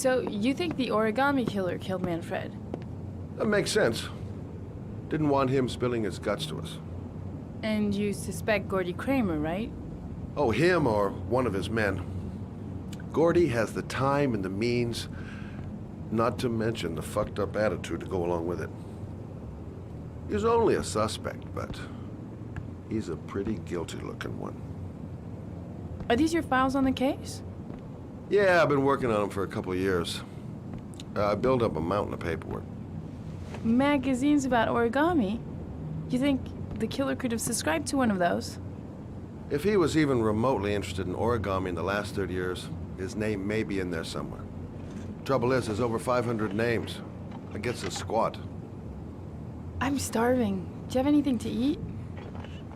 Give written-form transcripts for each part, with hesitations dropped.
So, you think the origami killer killed Manfred? That makes sense. Didn't want him spilling his guts to us. And you suspect Gordy Kramer, right? Oh, him or one of his men. Gordy has the time and the means, not to mention the fucked up attitude to go along with it. He's only a suspect, but he's a pretty guilty looking one. Are these your files on the case? Yeah, I've been working on him for a couple of years. I built up a mountain of paperwork. Magazines about origami? You think the killer could have subscribed to one of those? If he was even remotely interested in origami in the last 30 years, his name may be in there somewhere. Trouble is, there's over 500 names. That gets us squat. I'm starving. Do you have anything to eat?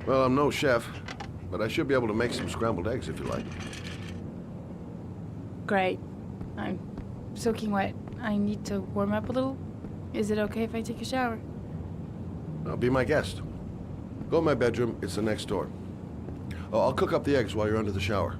Well, I'm no chef, but I should be able to make some scrambled eggs if you like. Great. I'm soaking wet. I need to warm up a little. Is it okay if I take a shower? Be my guest. Go in my bedroom, it's the next door. Oh, I'll cook up the eggs while you're under the shower.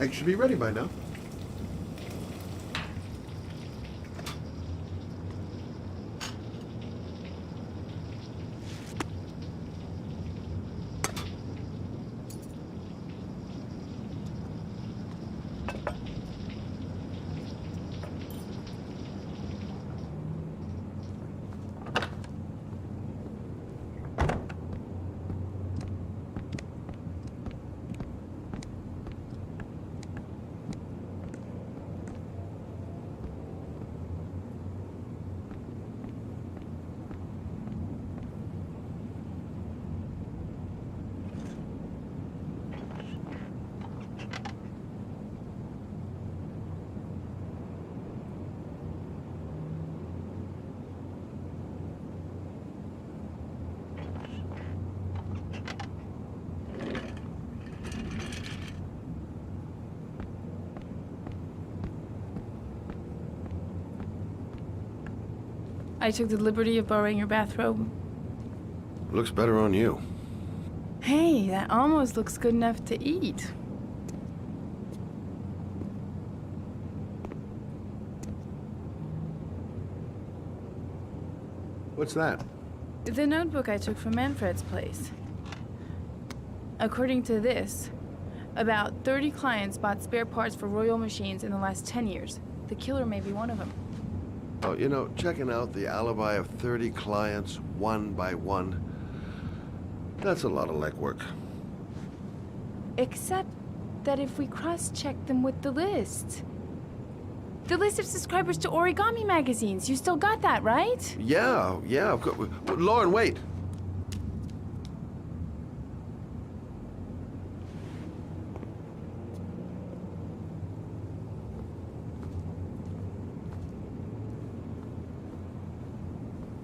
Eggs should be ready by now. I took the liberty of borrowing your bathrobe. Looks better on you. Hey, that almost looks good enough to eat. What's that? The notebook I took from Manfred's place. According to this, about 30 clients bought spare parts for Royal machines in the last 10 years. The killer may be one of them. Oh, you know, checking out the alibi of 30 clients one by one, that's a lot of legwork. Except that if we cross-check them with the list. The list of subscribers to Origami magazines. You still got that, right? Yeah, of course. Lauren, wait.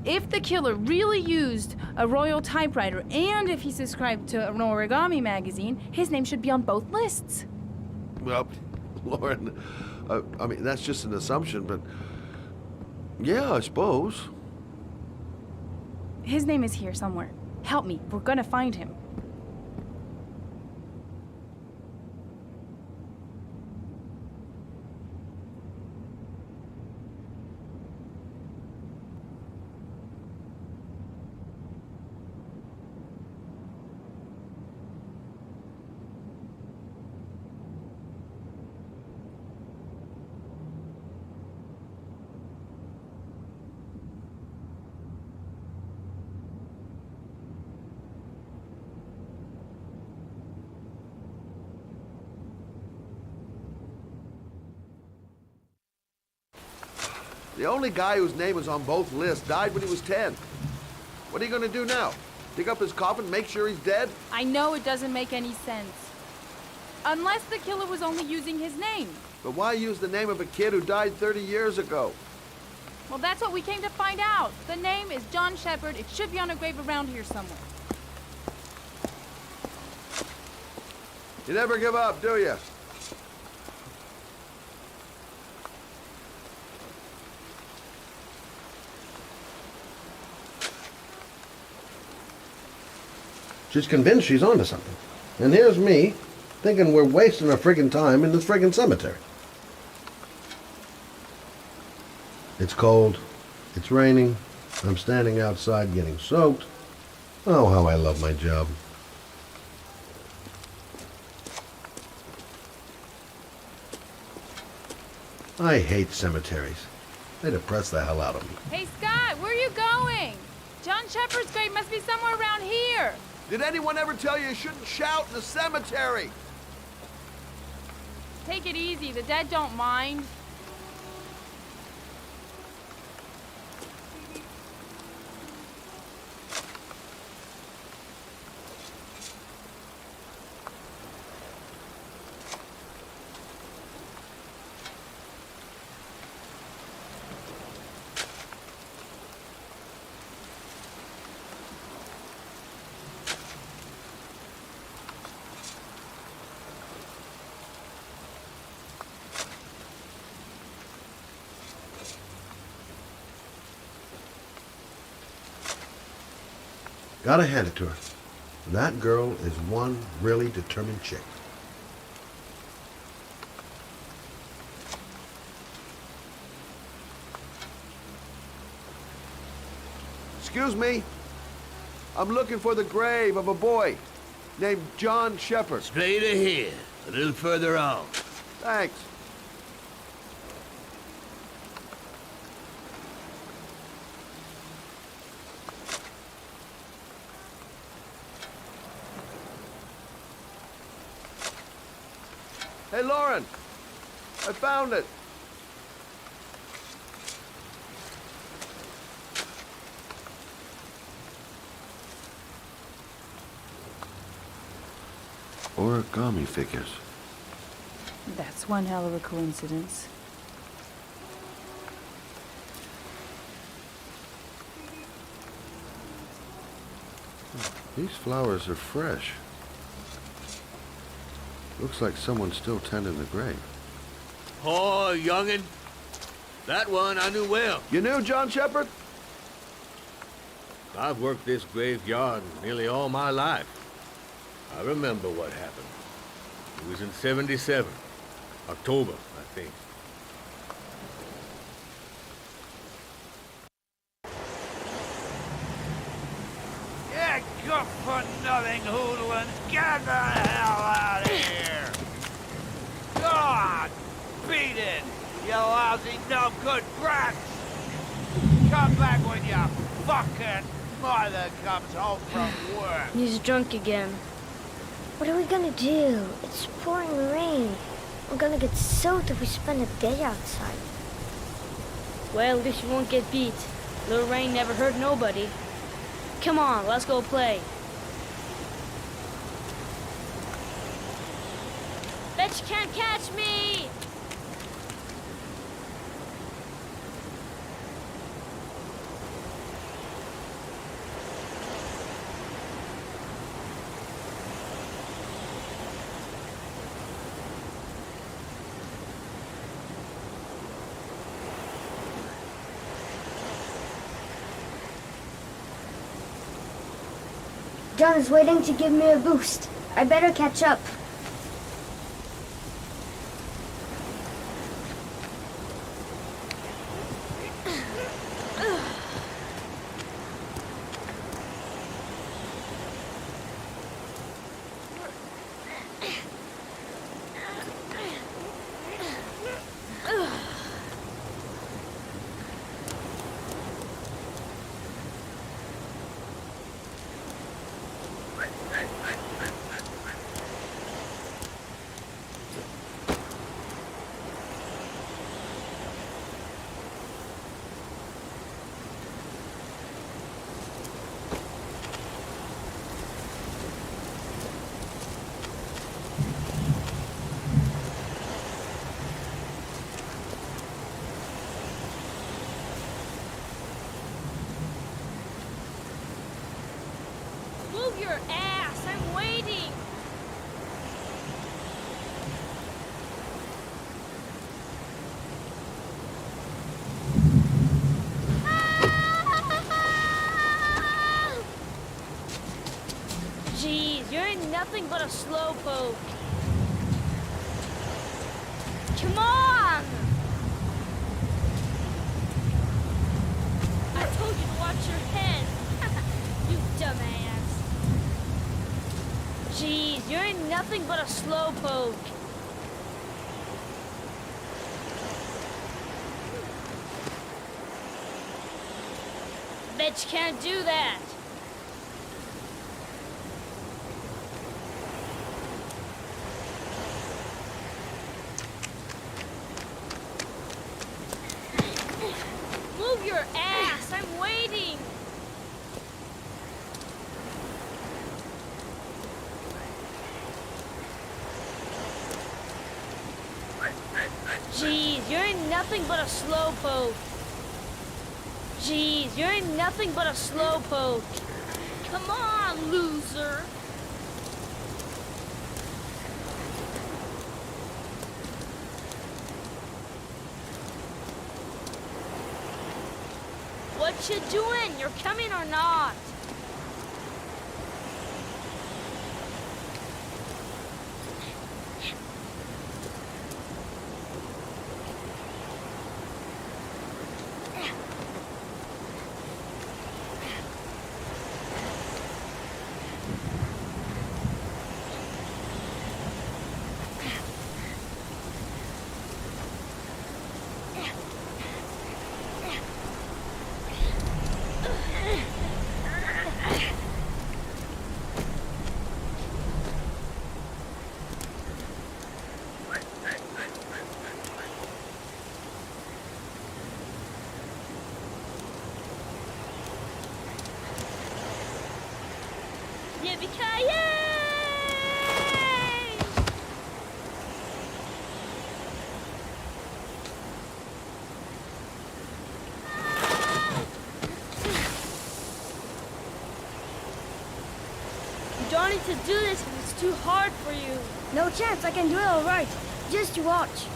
If the killer really used a Royal typewriter and if he subscribed to an Origami magazine, his name should be on both lists. Well, Lauren, I mean, that's just an assumption, but yeah, I suppose. His name is here somewhere. Help me. We're gonna find him. The only guy whose name was on both lists died when he was 10. What are you gonna do now? Dig up his coffin, make sure he's dead? I know it doesn't make any sense. Unless the killer was only using his name. But why use the name of a kid who died 30 years ago? Well, that's what we came to find out. The name is John Shepard. It should be on a grave around here somewhere. You never give up, do you? She's convinced she's onto something. And here's me, thinking we're wasting our friggin' time in this friggin' cemetery. It's cold. It's raining. I'm standing outside getting soaked. Oh, how I love my job. I hate cemeteries. They depress the hell out of me. Hey, Scott, where are you going? John Shepard's grave must be somewhere around here. Did anyone ever tell you shouldn't shout in the cemetery? Take it easy. The dead don't mind. Gotta hand it to her. That girl is one really determined chick. Excuse me. I'm looking for the grave of a boy named John Shepard. Straight ahead, a little further on. Thanks. Hey, Lauren, I found it. Origami figures. That's one hell of a coincidence. These flowers are fresh. Looks like someone's still tending the grave. Oh, youngin'. That one I knew well. You knew John Shepard? I've worked this graveyard nearly all my life. I remember what happened. It was in 77. October, I think. Yeah, good for nothing hoodlums. Get the hell out of here! God, beat it, you lousy no good brats! Come back when your fucking mother comes home from work. He's drunk again. What are we gonna do? It's pouring rain. We're gonna get soaked if we spend a day outside. Well, at least you won't get beat. Little rain never hurt nobody. Come on, let's go play. Bet you can't catch me! John is waiting to give me a boost. I better catch up. Move your ass! I'm waiting! Jeez, you're nothing but a slowpoke. Come on! I told you to watch your head. You dumbass. Jeez, you're nothing but a slowpoke. Bet you can't do that. Move your ass! I'm waiting! Jeez, you're nothing but a slowpoke. Jeez, you're nothing but a slowpoke. Come on, loser. What you doing? You're coming or not? Yippee-ki-yay! You don't need to do this if it's too hard for you. No chance, I can do it all right. Just you watch.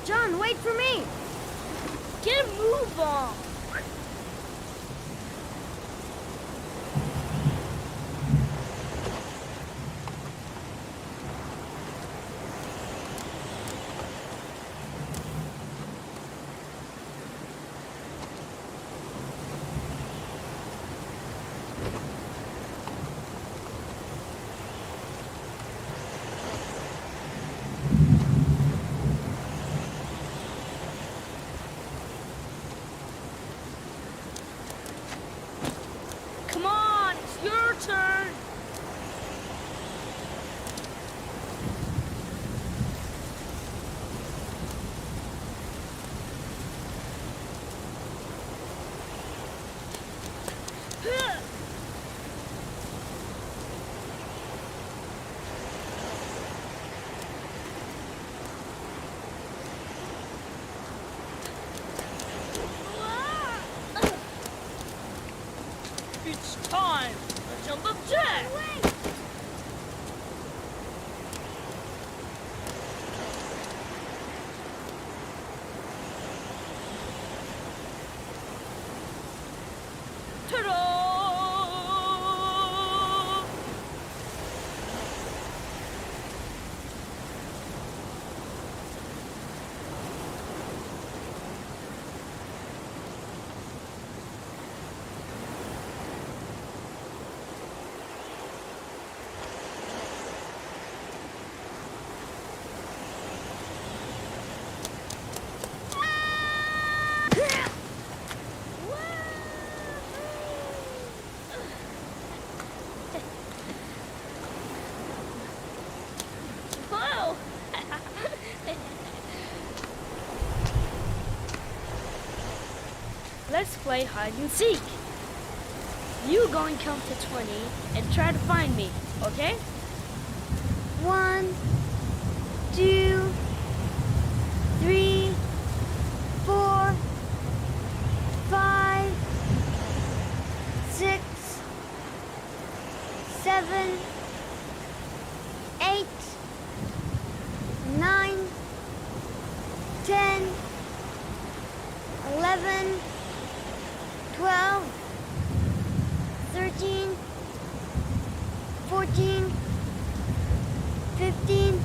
John, wait for me! Get a move on. time! Legend of Jack! Ta-da! Whoa! Let's play hide and seek. You go and count to 20 and try to find me, okay? 1, 2, 3, 4, 5, 6, 7, 8, 9, 10, 11, 12, 13, 14, 15,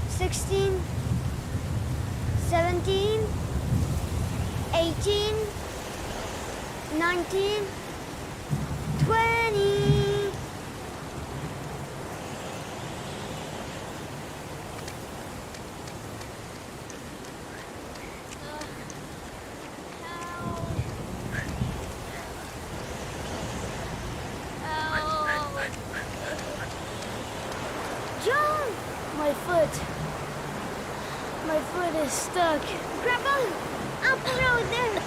16, 17, 18, 19, 20. John! My foot. My foot is stuck. Grandpa, I'll put it over there.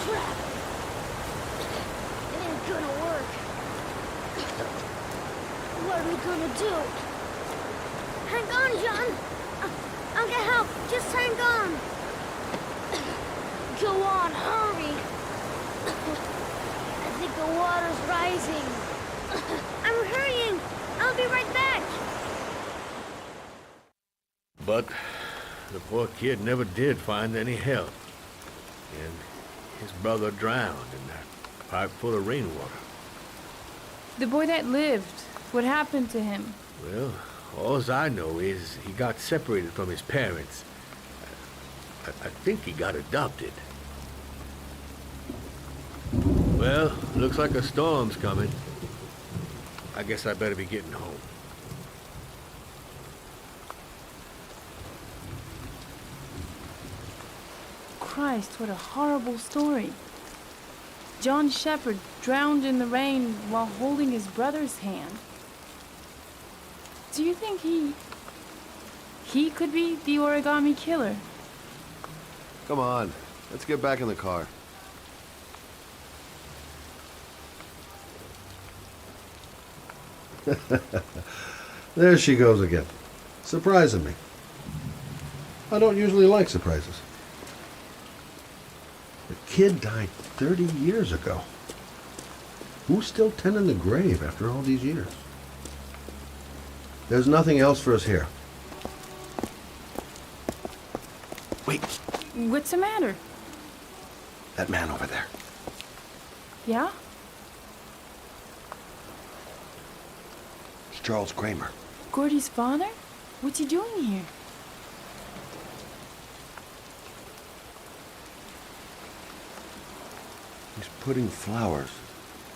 Crap. It ain't gonna work. What are we gonna do? Hang on, John. I'll get help. Just hang on. Go on, hurry. I think the water's rising. I'm hurrying. I'll be right back. But the poor kid never did find any help. And his brother drowned in that pipe full of rainwater. The boy that lived, what happened to him? Well, all I know is he got separated from his parents. I think he got adopted. Well, looks like a storm's coming. I guess I better be getting home. Christ, what a horrible story. John Shepherd drowned in the rain while holding his brother's hand. Do you think he could be the origami killer? Come on, let's get back in the car. There she goes again, surprising me. I don't usually like surprises. The kid died 30 years ago. Who's still tending the grave after all these years? There's nothing else for us here. Wait, What's the matter? that man over there. Yeah? It's Charles Kramer. Gordy's father? What's he doing here? He's putting flowers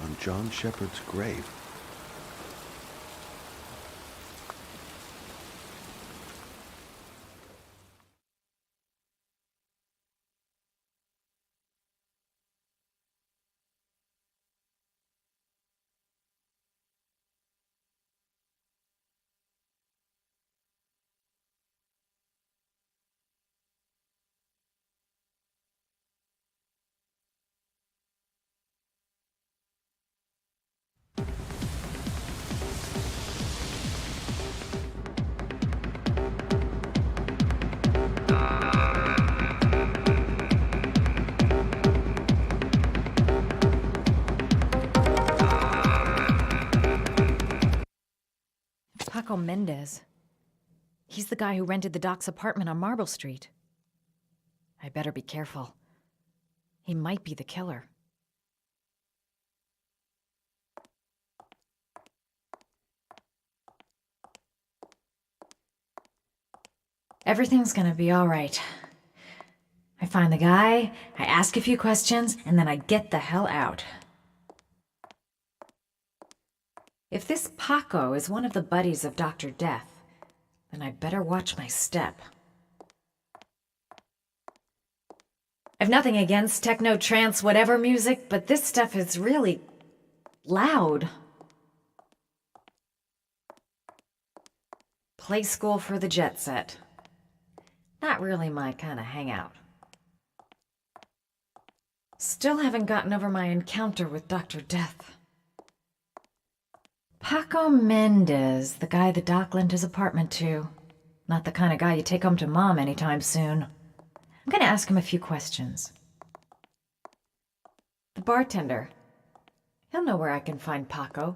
on John Shepherd's grave. Paco Mendez. He's the guy who rented the Doc's apartment on Marble Street. I better be careful. He might be the killer. Everything's gonna be all right. I find the guy, I ask a few questions, and then I get the hell out. If this Paco is one of the buddies of Dr. Death, then I better watch my step. I've nothing against techno, trance, whatever music, but this stuff is really loud. Play school for the jet set. Not really my kind of hangout. Still haven't gotten over my encounter with Dr. Death. Paco Mendez, the guy the Doc lent his apartment to. Not the kind of guy you take home to Mom anytime soon. I'm gonna ask him a few questions. The bartender. He'll know where I can find Paco.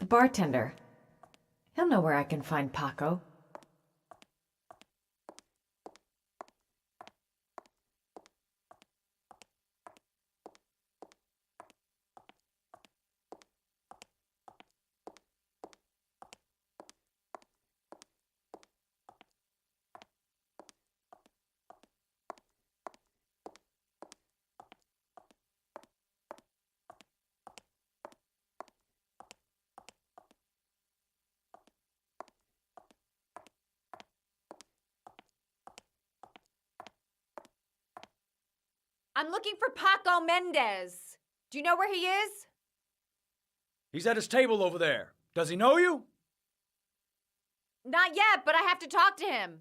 The bartender. He'll know where I can find Paco. I'm looking for Paco Mendez. Do you know where he is? He's at his table over there. Does he know you? Not yet, but I have to talk to him.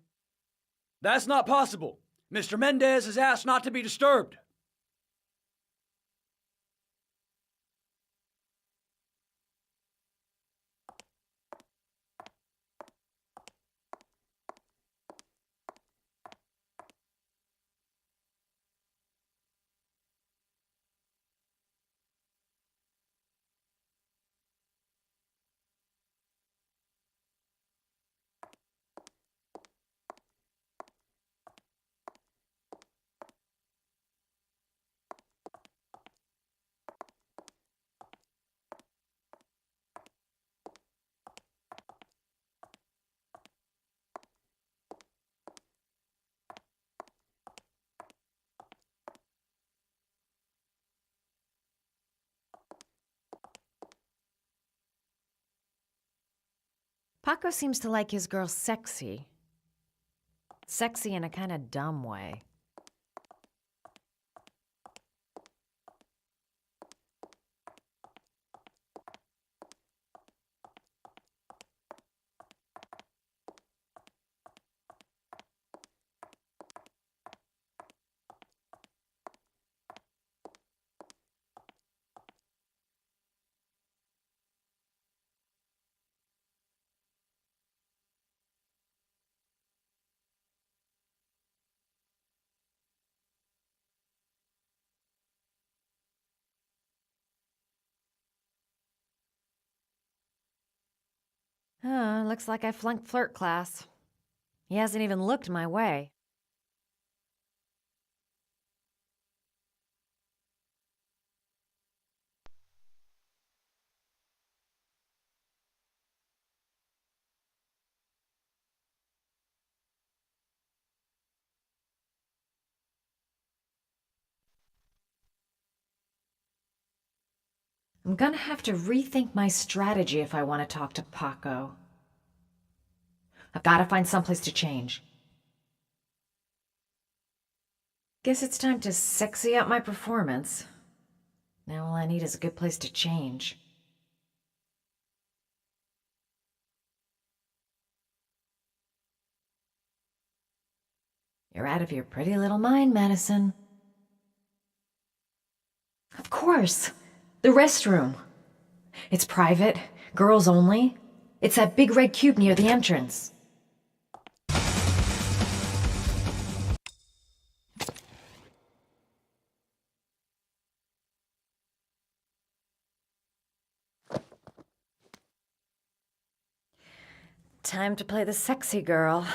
That's not possible. Mr. Mendez has asked not to be disturbed. Paco seems to like his girl sexy. Sexy in a kind of dumb way. Looks like I flunked flirt class. He hasn't even looked my way. I'm gonna have to rethink my strategy if I want to talk to Paco. I've got to find someplace to change. Guess it's time to sexy up my performance. Now all I need is a good place to change. You're out of your pretty little mind, Madison. Of course! The restroom. It's private, Girls only? It's that big red cube near the entrance. Time to play the sexy girl.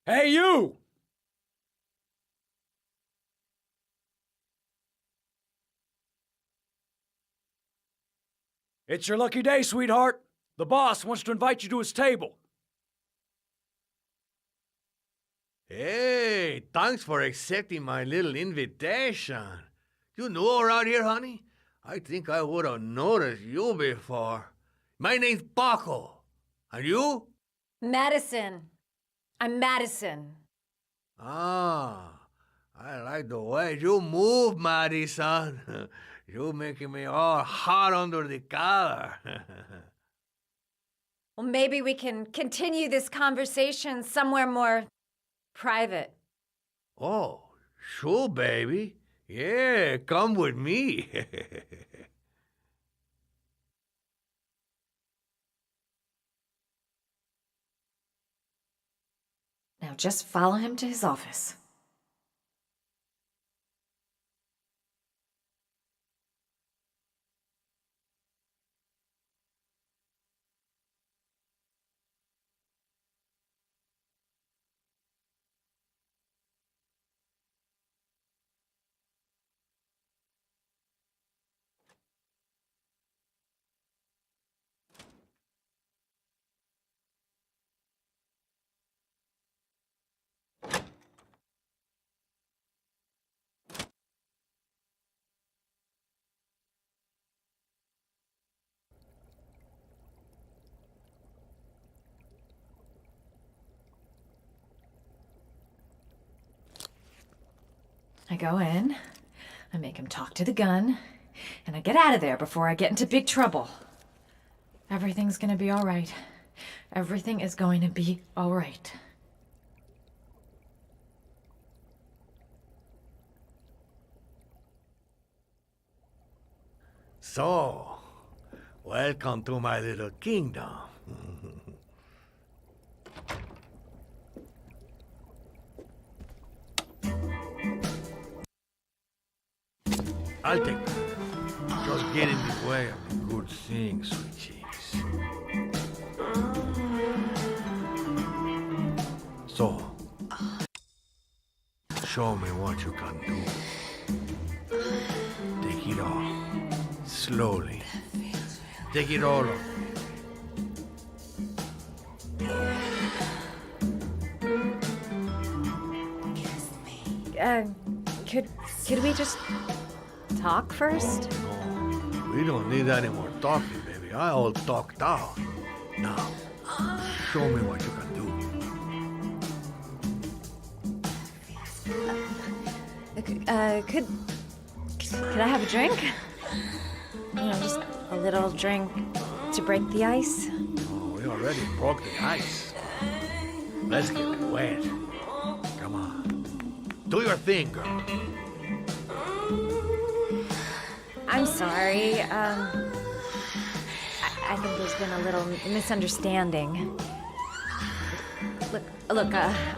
Hey, you! It's your lucky day, sweetheart. The boss wants to invite you to his table. Hey, thanks for accepting my little invitation. You know around here, honey? I think I would have noticed you before. My name's Paco. And you? Madison. I'm Madison. Ah, I like the way you move, Madison. You're making me all hot under the collar. Well, maybe we can continue this conversation somewhere more private. Oh, sure, baby. Yeah, come with me. Now just follow him to his office. I go in, I make him talk to the gun, and I get out of there before I get into big trouble. Everything's gonna be all right. Everything is going to be all right. So, welcome to my little kingdom. I'll take that. Just get in the way of the good things, sweet cheeks. So, show me what you can do. Take it all. Slowly. Take it all off. Could we just talk first? No, we don't need any more talking, baby. I all talked out. Now, show me what you can do. Could I have a drink? You know, just a little drink to break the ice. Oh, we already broke the ice. Let's get it wet. Come on. Do your thing, girl. I'm sorry. I think there's been a little misunderstanding. Look.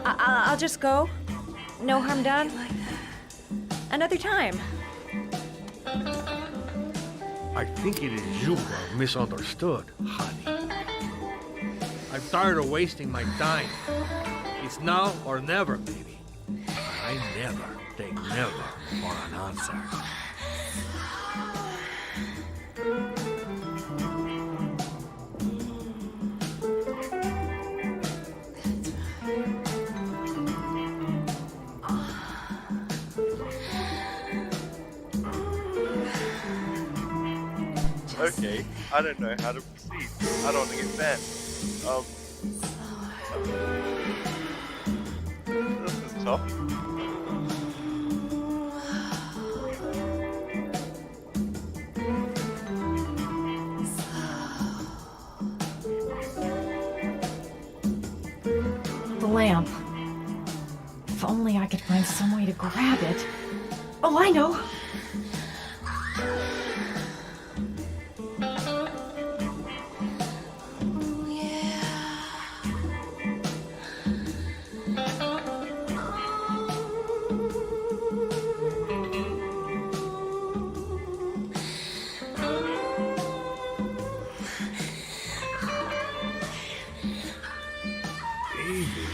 I'll just go. No harm done. Another time. I think it is you who are misunderstood, honey. I'm tired of wasting my time. It's now or never, baby. I never take never for an answer. Okay, I don't know how to proceed. I don't want to get banned. This is tough. The lamp. If only I could find some way to grab it. Oh, I know!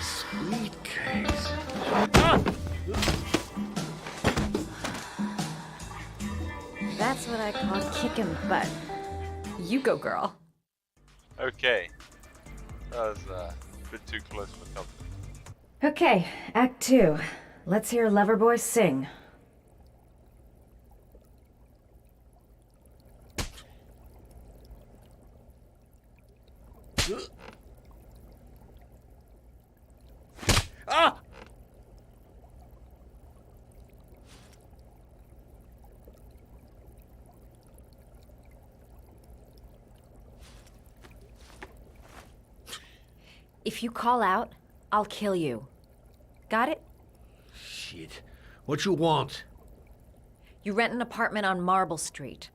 Sweet cakes. That's what I call kicking butt. You go, girl. Okay. That was a bit too close for comfort. Okay, Act 2. Let's hear Loverboy sing. Ah! If you call out, I'll kill you. Got it? Shit. What you want? You rent an apartment on Marble Street.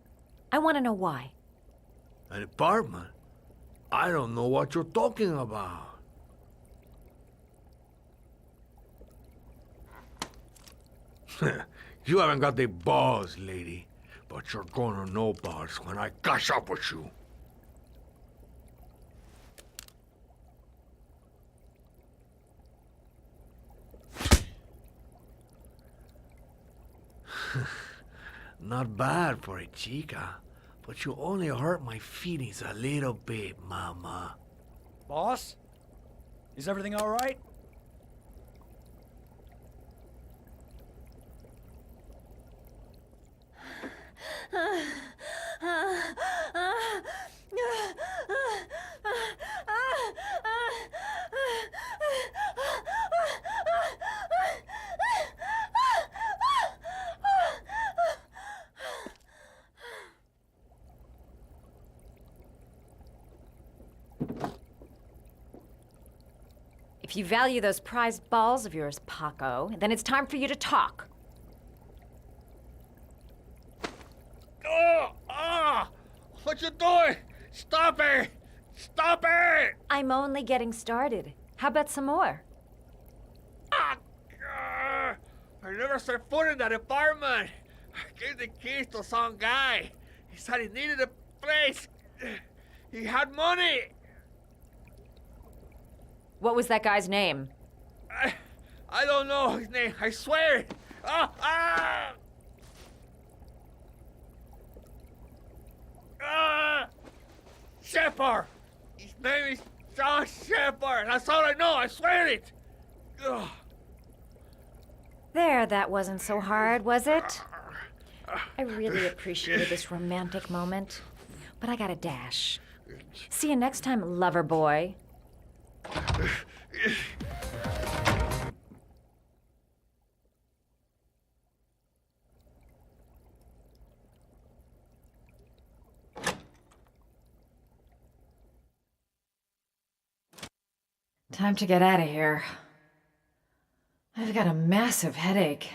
I want to know why. An apartment? I don't know what you're talking about. You haven't got the balls, lady. But you're gonna know balls when I catch up with you. Not bad for a chica, but you only hurt my feelings a little bit, mama. Boss? Is everything all right? If you value those prized balls of yours, Paco, then it's time for you to talk. Oh! Ah! What you doing? Stop it! Stop it! I'm only getting started. How about some more? Ah! I never set foot in that apartment. I gave the keys to some guy. He said he needed a place. He had money. What was that guy's name? I don't know his name. I swear it. Ah! Ah! Ah! Shepard! His name is John Shepard. That's all I know. I swear it. Ugh. There, that wasn't so hard, was it? I really appreciated this romantic moment, but I gotta dash. See you next time, lover boy. Time to get out of here. I've got a massive headache.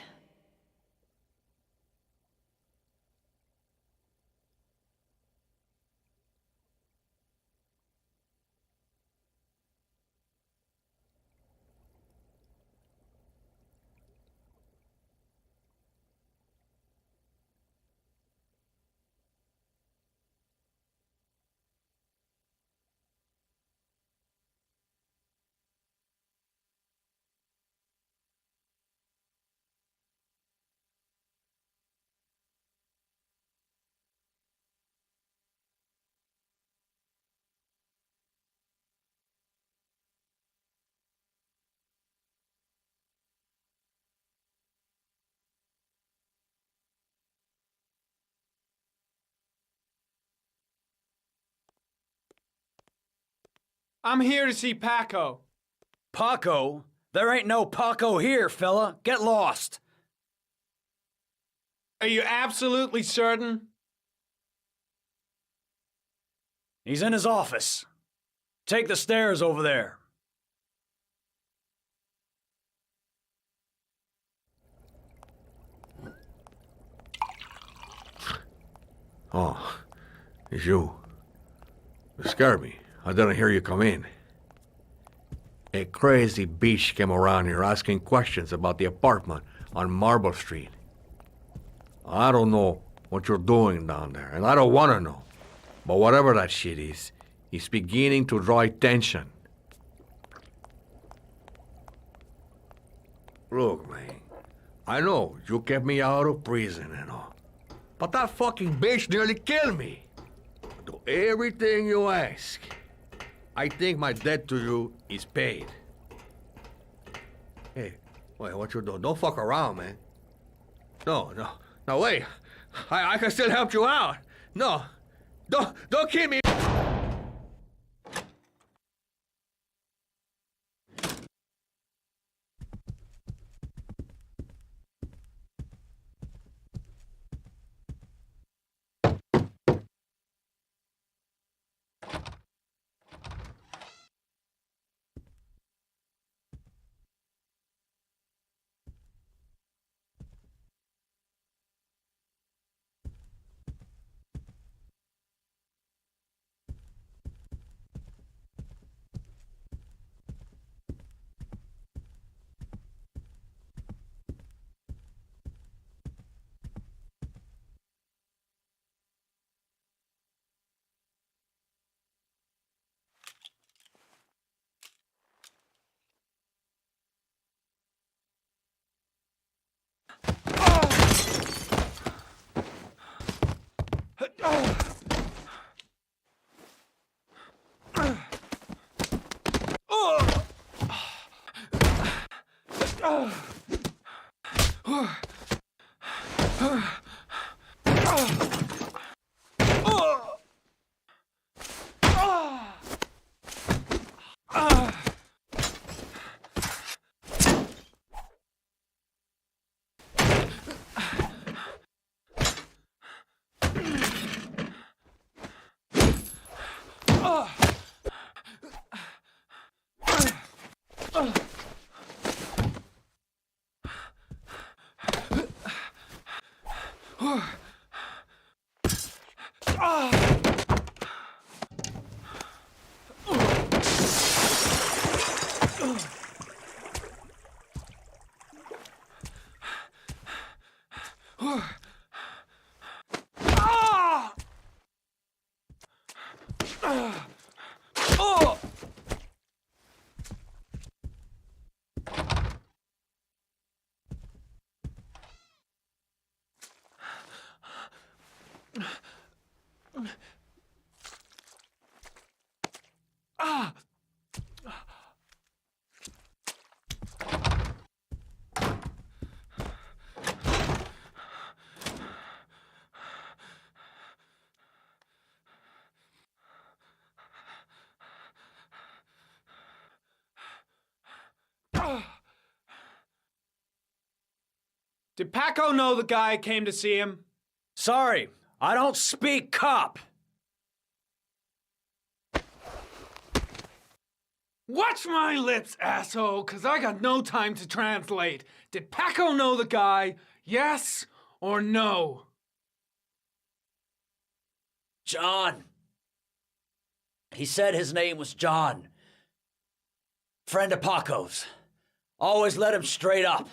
I'm here to see Paco. Paco? There ain't no Paco here, fella. Get lost. Are you absolutely certain? He's in his office. Take the stairs over there. Oh, it's you. You scared me. I didn't hear you come in. A crazy bitch came around here asking questions about the apartment on Marble Street. I don't know what you're doing down there, and I don't want to know. But whatever that shit is, it's beginning to draw attention. Look, man, I know you kept me out of prison and all, but that fucking bitch nearly killed me. Do everything you ask. I think my debt to you is paid. Hey, wait, what you doing? Don't fuck around, man. No, wait. I can still help you out. No, don't kill me. Did Paco know the guy came to see him? Sorry, I don't speak cop. Watch my lips, asshole, cause I got no time to translate. Did Paco know the guy? Yes or no? John. He said his name was John. Friend of Paco's. Always let him straight up.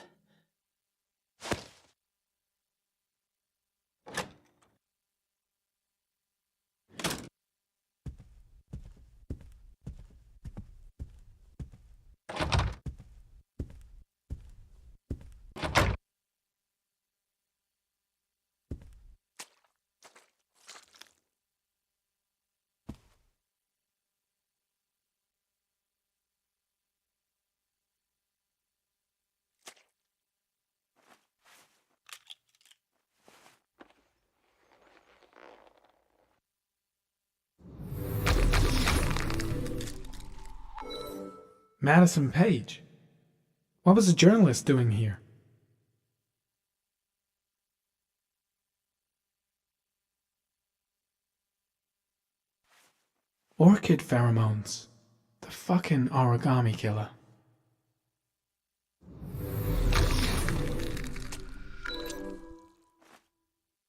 Madison Page? What was a journalist doing here? Orchid pheromones. The fucking origami killer.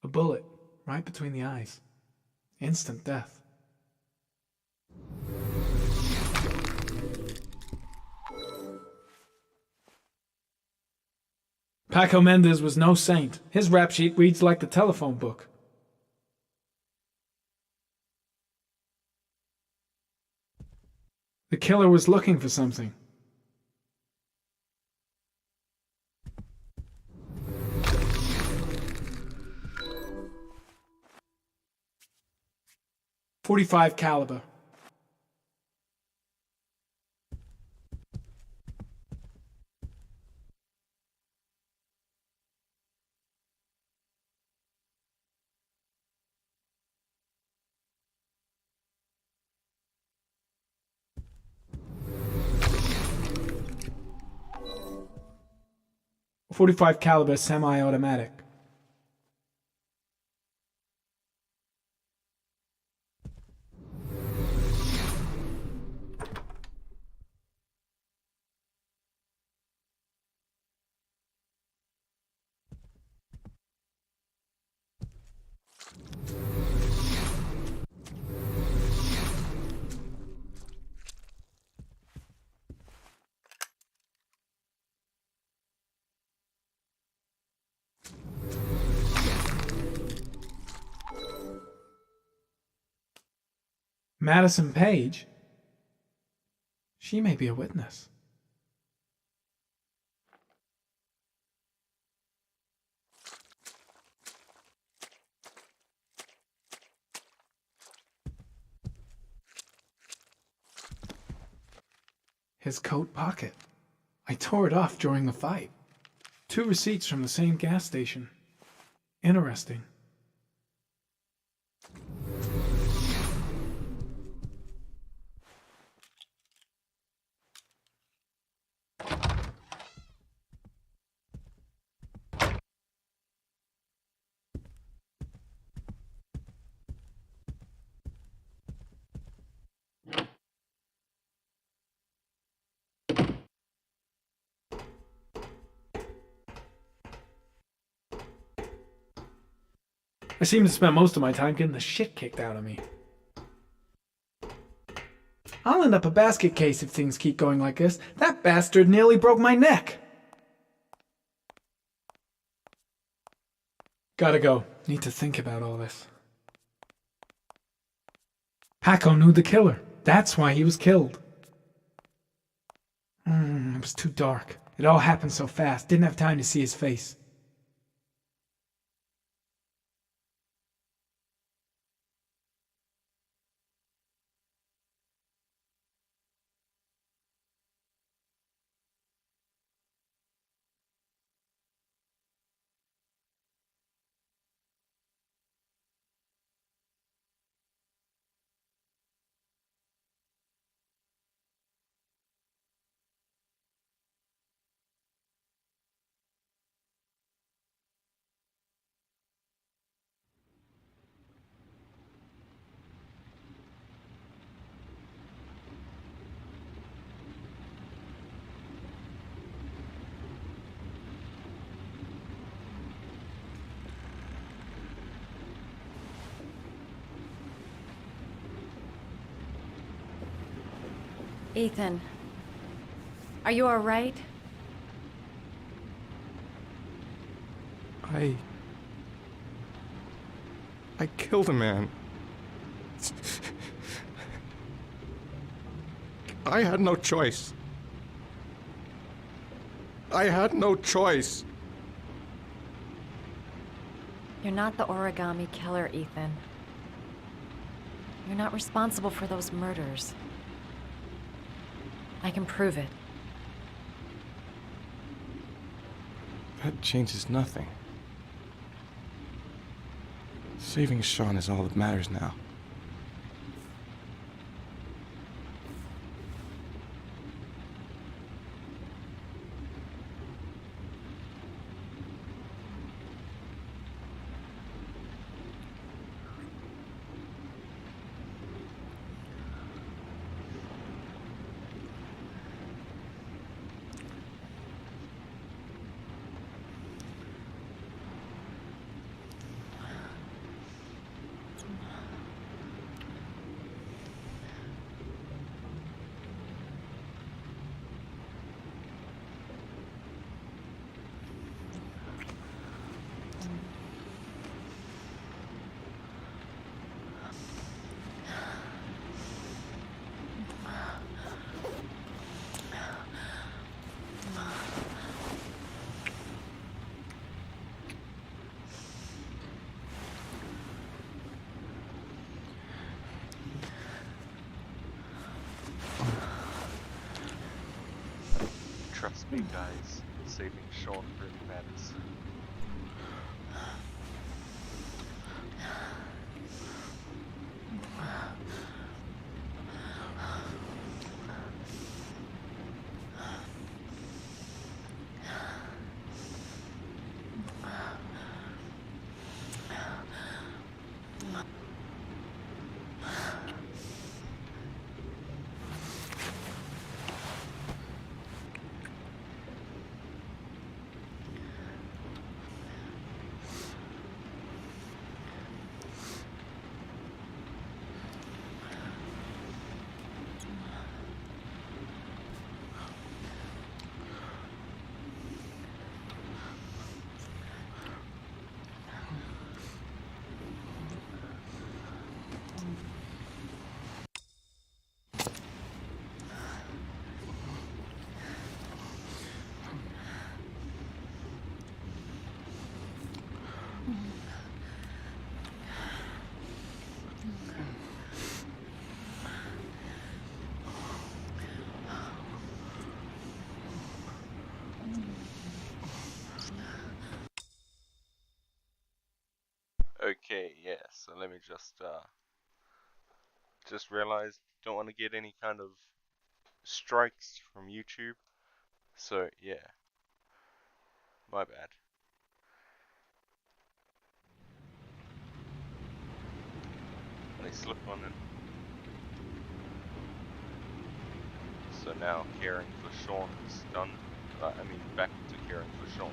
A bullet, right between the eyes. Instant death. Paco Mendez was no saint. His rap sheet reads like the telephone book. The killer was looking for something. .45 caliber. .45 caliber semi-automatic. Madison Page? She may be a witness. His coat pocket. I tore it off during the fight. 2 receipts from the same gas station. Interesting. I seem to spend most of my time getting the shit kicked out of me. I'll end up a basket case if things keep going like this. That bastard nearly broke my neck. Gotta go. Need to think about all this. Paco knew the killer. That's why he was killed. It was too dark. It all happened so fast. Didn't have time to see his face. Ethan, are you all right? I killed a man. I had no choice. I had no choice. You're not the origami killer, Ethan. You're not responsible for those murders. I can prove it. That changes nothing. Saving Sean is all that matters now. Trust me, guys. Saving Sean really matters. Okay, yeah, so let me just realized don't want to get any kind of strikes from YouTube. So yeah. My bad. They slip on it. So now caring for Sean is done. Back to caring for Sean.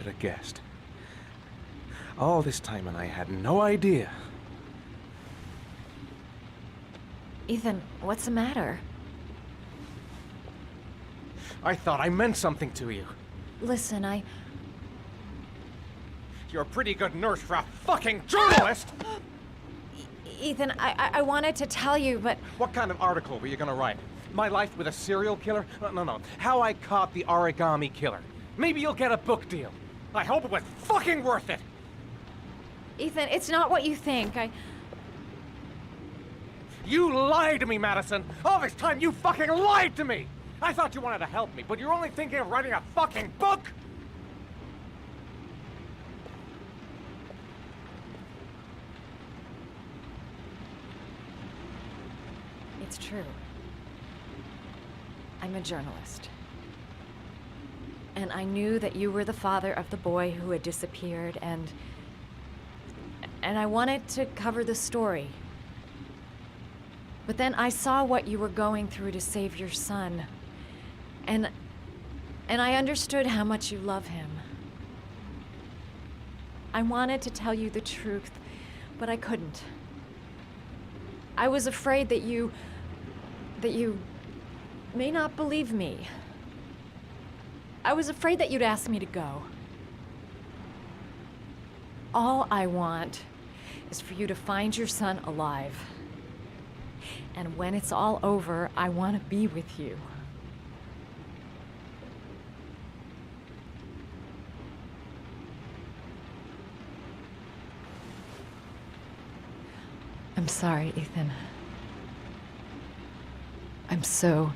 should have guessed. All this time and I had no idea. Ethan, what's the matter? I thought I meant something to you. Listen, You're a pretty good nurse for a fucking journalist! Ethan, I wanted to tell you, but... What kind of article were you gonna write? My life with a serial killer? No. How I caught the origami killer. Maybe you'll get a book deal. I hope it was fucking worth it! Ethan, it's not what you think. You lied to me, Madison! All this time you fucking lied to me! I thought you wanted to help me, but you're only thinking of writing a fucking book? It's true. I'm a journalist. And I knew that you were the father of the boy who had disappeared, and I wanted to cover the story. But then I saw what you were going through to save your son. And I understood how much you love him. I wanted to tell you the truth, but I couldn't. I was afraid that you may not believe me. I was afraid that you'd ask me to go. All I want is for you to find your son alive. And when it's all over, I want to be with you. I'm sorry, Ethan. I'm so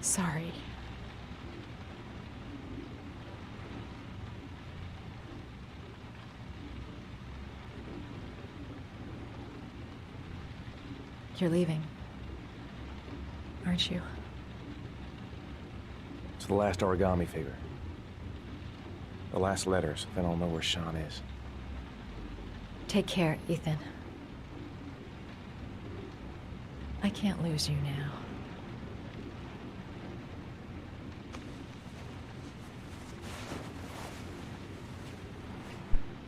sorry. You're leaving, aren't you? It's the last origami figure. The last letters, then I'll know where Sean is. Take care, Ethan. I can't lose you now.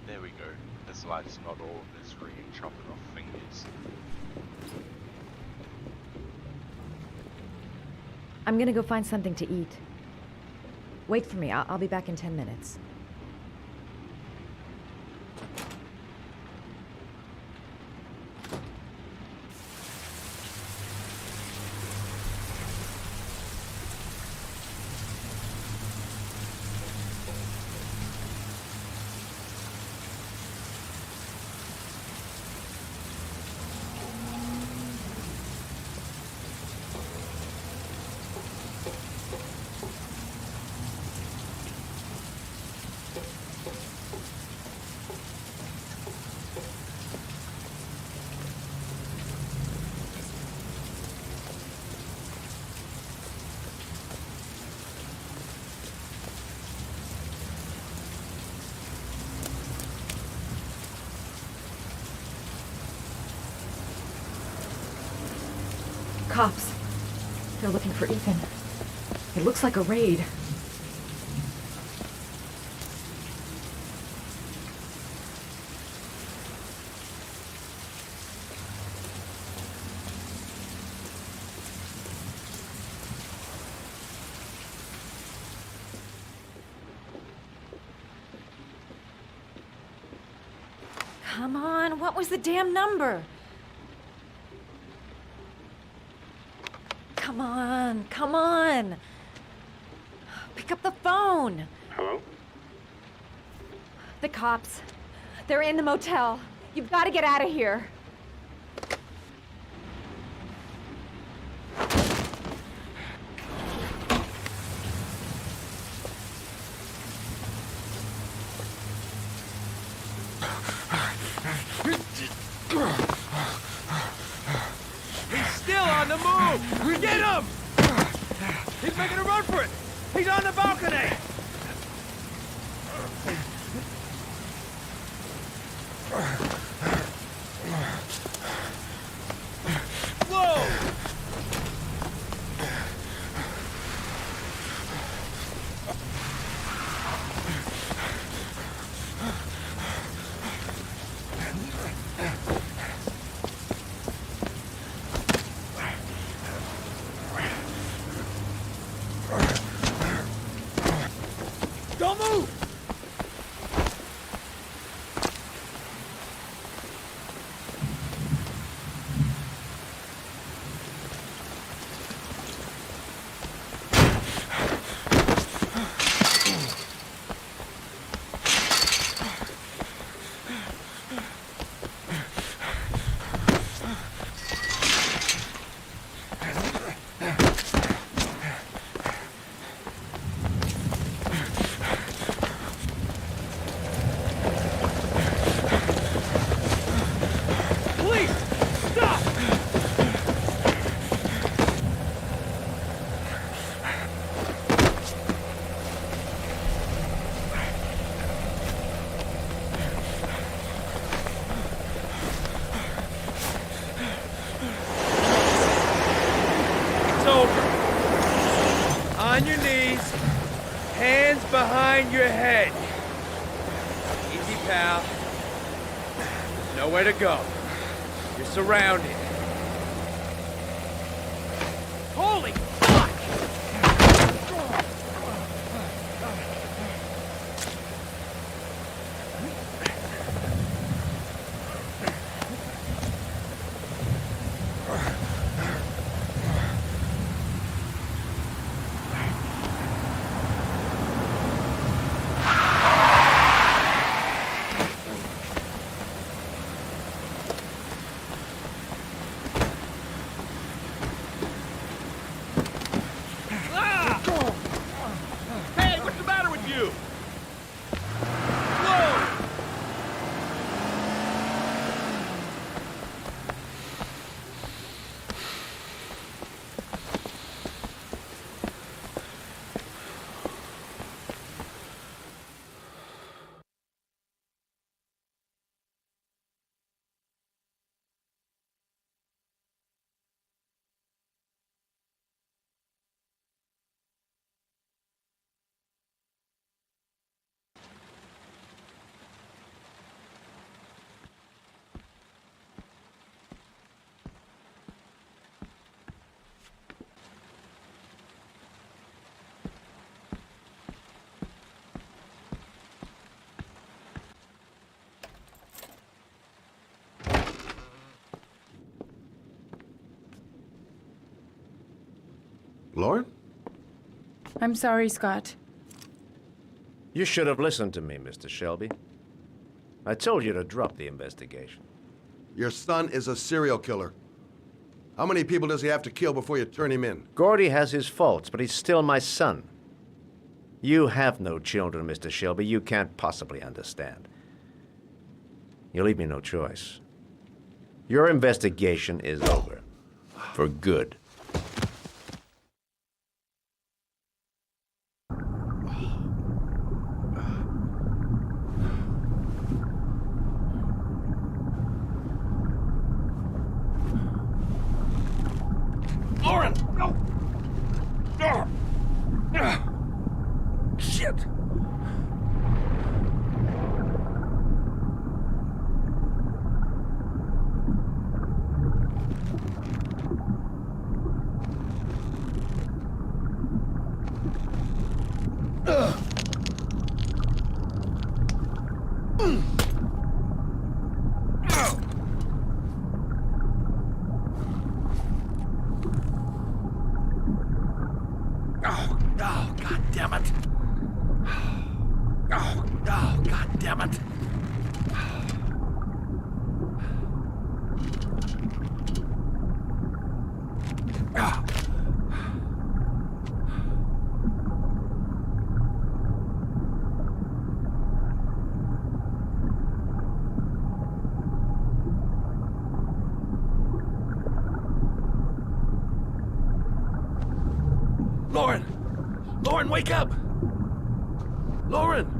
There we go. This light's not all misery and chopping off fingers. I'm gonna go find something to eat. Wait for me. I'll be back in 10 minutes. Cops. They're looking for Ethan. It looks like a raid. Come on, what was the damn number? Come on. Pick up the phone. Hello? The cops. They're in the motel. You've got to get out of here. He's still on the move! Get him! He's making a run for it! He's on the balcony! Whoa! behind your head. Easy, pal. There's nowhere to go. You're surrounded. Holy fuck! Hey, what's the matter with you? Lauren? I'm sorry, Scott. You should have listened to me, Mr. Shelby. I told you to drop the investigation. Your son is a serial killer. How many people does he have to kill before you turn him in? Gordy has his faults, but he's still my son. You have no children, Mr. Shelby. You can't possibly understand. You leave me no choice. Your investigation is over. For good. Lauren! No! Shit! Oh, God damn it. Oh, God damn it. Lauren! Lauren, wake up! Lauren!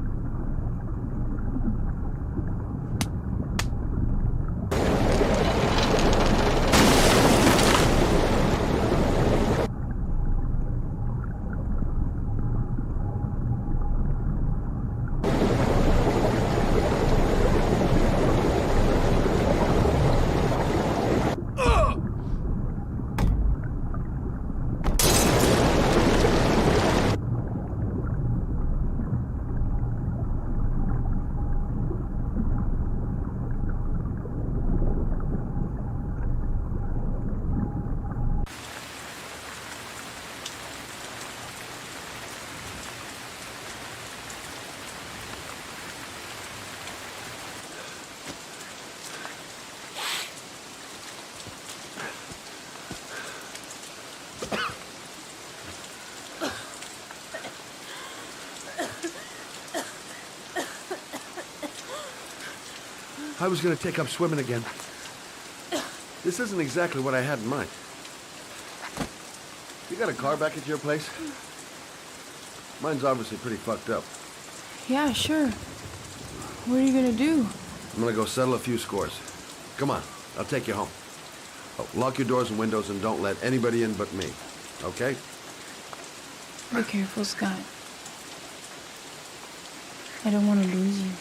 I was gonna take up swimming again. This isn't exactly what I had in mind. You got a car back at your place? Mine's obviously pretty fucked up. Yeah, sure. What are you gonna do? I'm gonna go settle a few scores. Come on, I'll take you home. Oh, lock your doors and windows and don't let anybody in but me. Okay? Be careful, Scott. I don't want to lose you.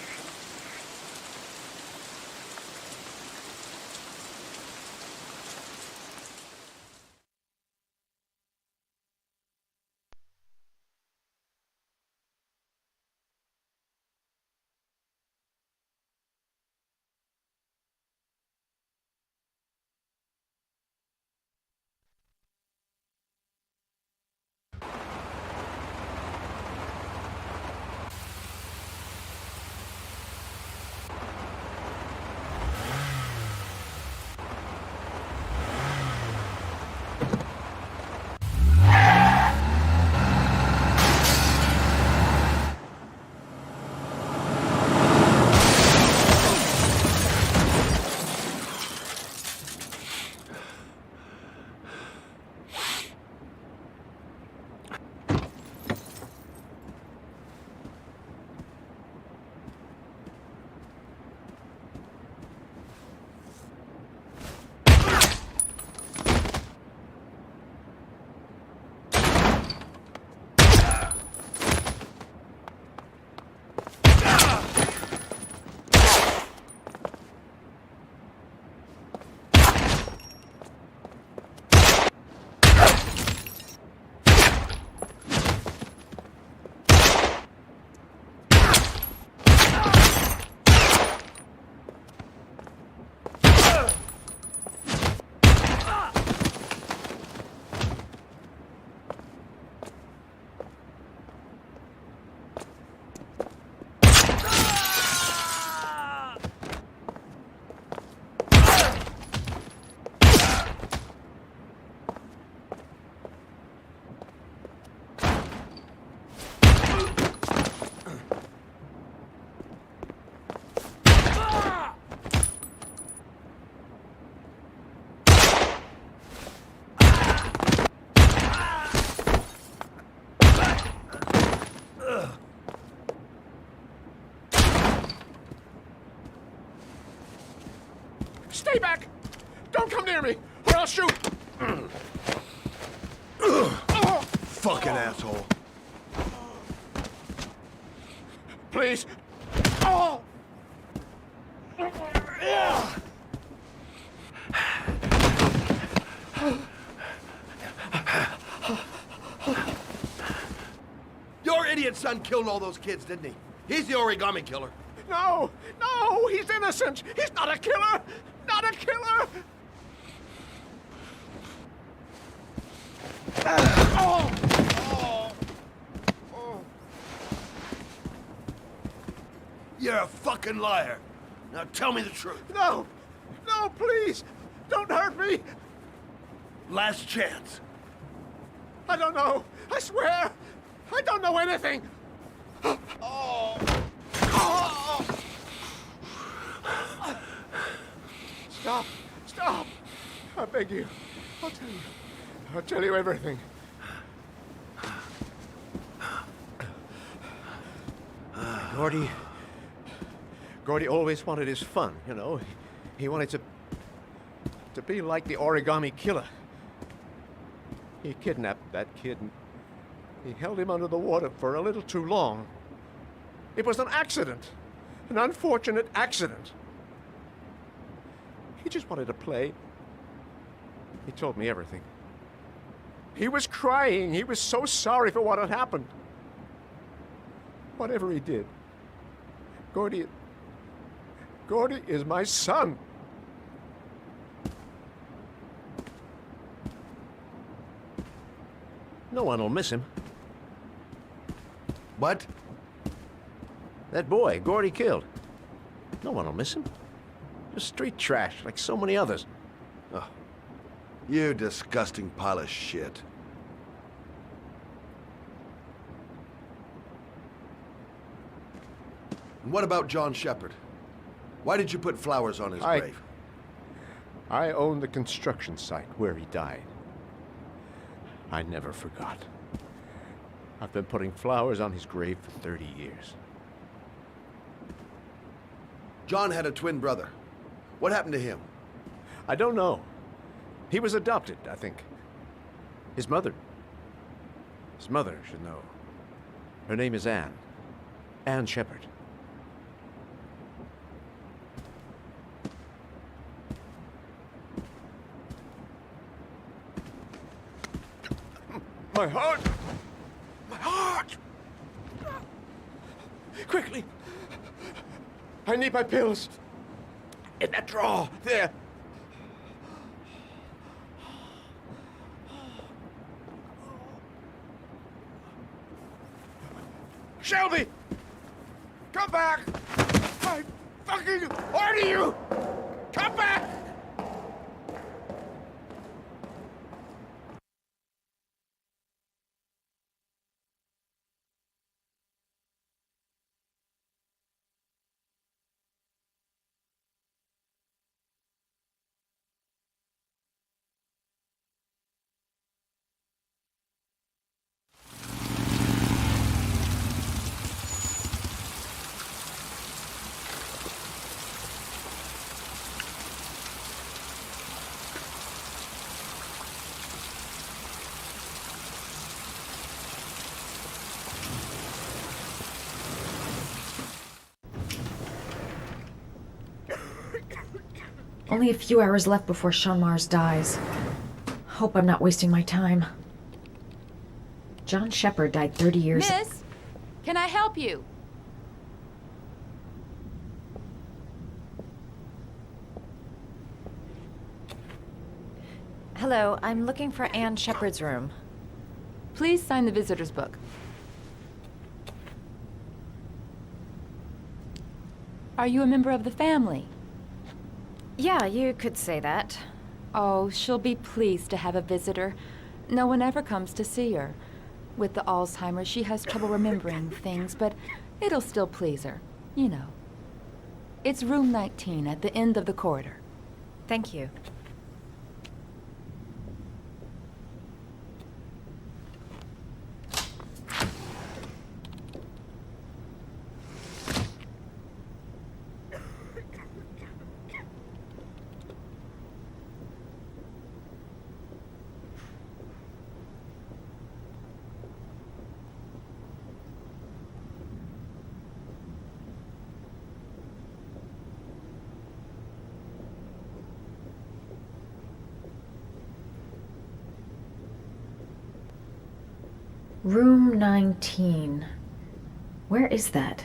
Stay back! Don't come near me, or I'll shoot! Fucking asshole. Please. Oh! Your idiot son killed all those kids, didn't he? He's the origami killer. No! No! He's innocent! He's not a killer! Not a killer! You're a fucking liar. Now tell me the truth. No! No, please! Don't hurt me! Last chance. I don't know. I swear! I don't know anything! Stop! Stop! I beg you. I'll tell you. I'll tell you everything. Gordy always wanted his fun, you know. He wanted to be like the origami killer. He kidnapped that kid and he held him under the water for a little too long. It was an accident. An unfortunate accident. He just wanted to play. He told me everything. He was crying. He was so sorry for what had happened. Whatever he did, Gordy is my son. No one will miss him. What? That boy, Gordy killed. No one will miss him. Just street trash, like so many others. Oh, you disgusting pile of shit. And what about John Shepherd? Why did you put flowers on his grave? I own the construction site where he died. I never forgot. I've been putting flowers on his grave for 30 years. John had a twin brother. What happened to him? I don't know. He was adopted, I think. His mother should know. Her name is Anne. Anne Shepherd. My heart! My heart! Quickly! I need my pills. In that drawer, there. Shelby! Come back! I fucking order you! Come back! Only a few hours left before Sean Mars dies. Hope I'm not wasting my time. John Shepard died 30 years... Miss, can I help you? Hello, I'm looking for Anne Shepard's room. Please sign the visitor's book. Are you a member of the family? Yeah, you could say that. Oh, she'll be pleased to have a visitor. No one ever comes to see her. With the Alzheimer's, she has trouble remembering things, but it'll still please her, you know. It's room 19 at the end of the corridor. Thank you. Room 19. Where is that?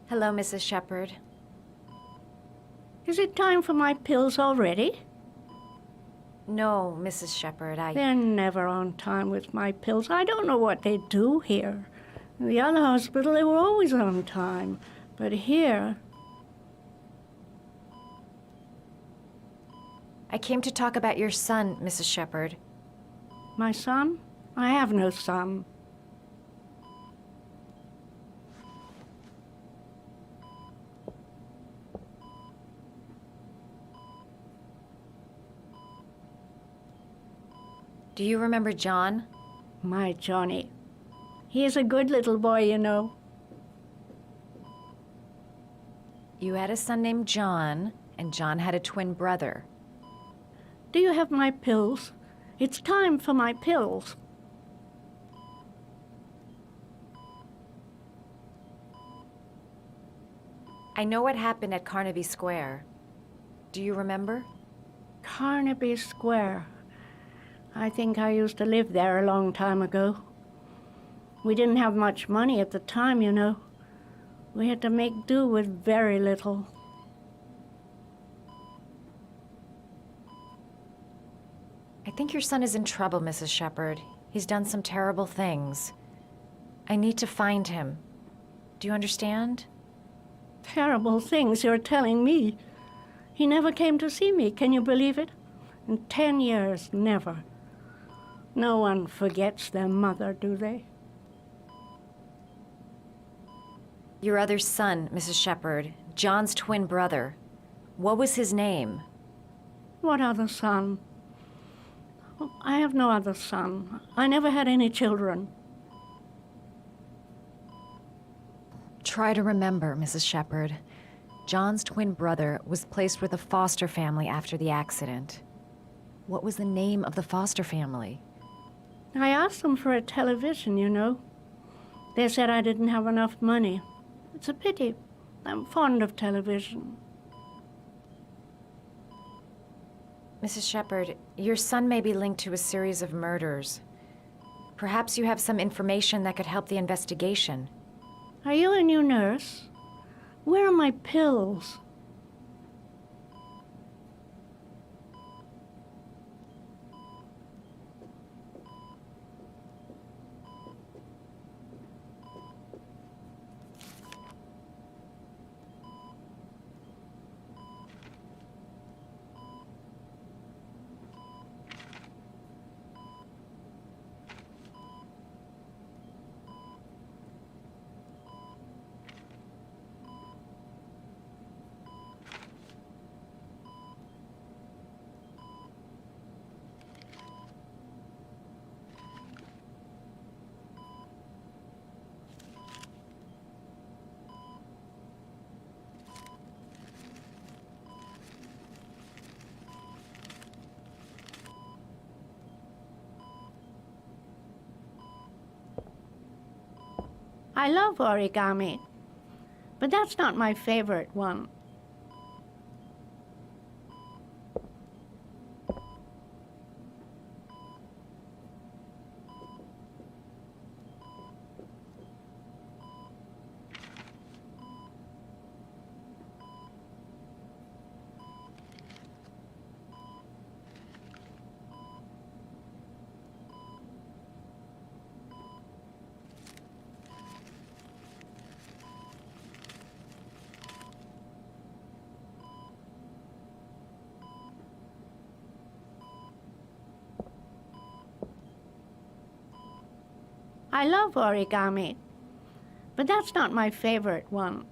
Hello, Mrs. Shepard. Is it time for my pills already? No, Mrs. Shepard, They're never on time with my pills. I don't know what they do here. In the other hospital, they were always on time. But here... I came to talk about your son, Mrs. Shepard. My son? I have no son. Do you remember John? My Johnny. He is a good little boy, you know. You had a son named John, and John had a twin brother. Do you have my pills? It's time for my pills. I know what happened at Carnaby Square. Do you remember? Carnaby Square. I think I used to live there a long time ago. We didn't have much money at the time, you know. We had to make do with very little. I think your son is in trouble, Mrs. Shepard. He's done some terrible things. I need to find him. Do you understand? Terrible things you're telling me. He never came to see me, can you believe it? In 10 years, never. No one forgets their mother, do they? Your other son, Mrs. Shepard, John's twin brother. What was his name? What other son? Oh, I have no other son. I never had any children. Try to remember, Mrs. Shepard. John's twin brother was placed with a foster family after the accident. What was the name of the foster family? I asked them for a television, you know. They said I didn't have enough money. It's a pity. I'm fond of television. Mrs. Shepherd, your son may be linked to a series of murders. Perhaps you have some information that could help the investigation. Are you a new nurse? Where are my pills? I love origami, but that's not my favorite one. I love origami, but that's not my favorite one.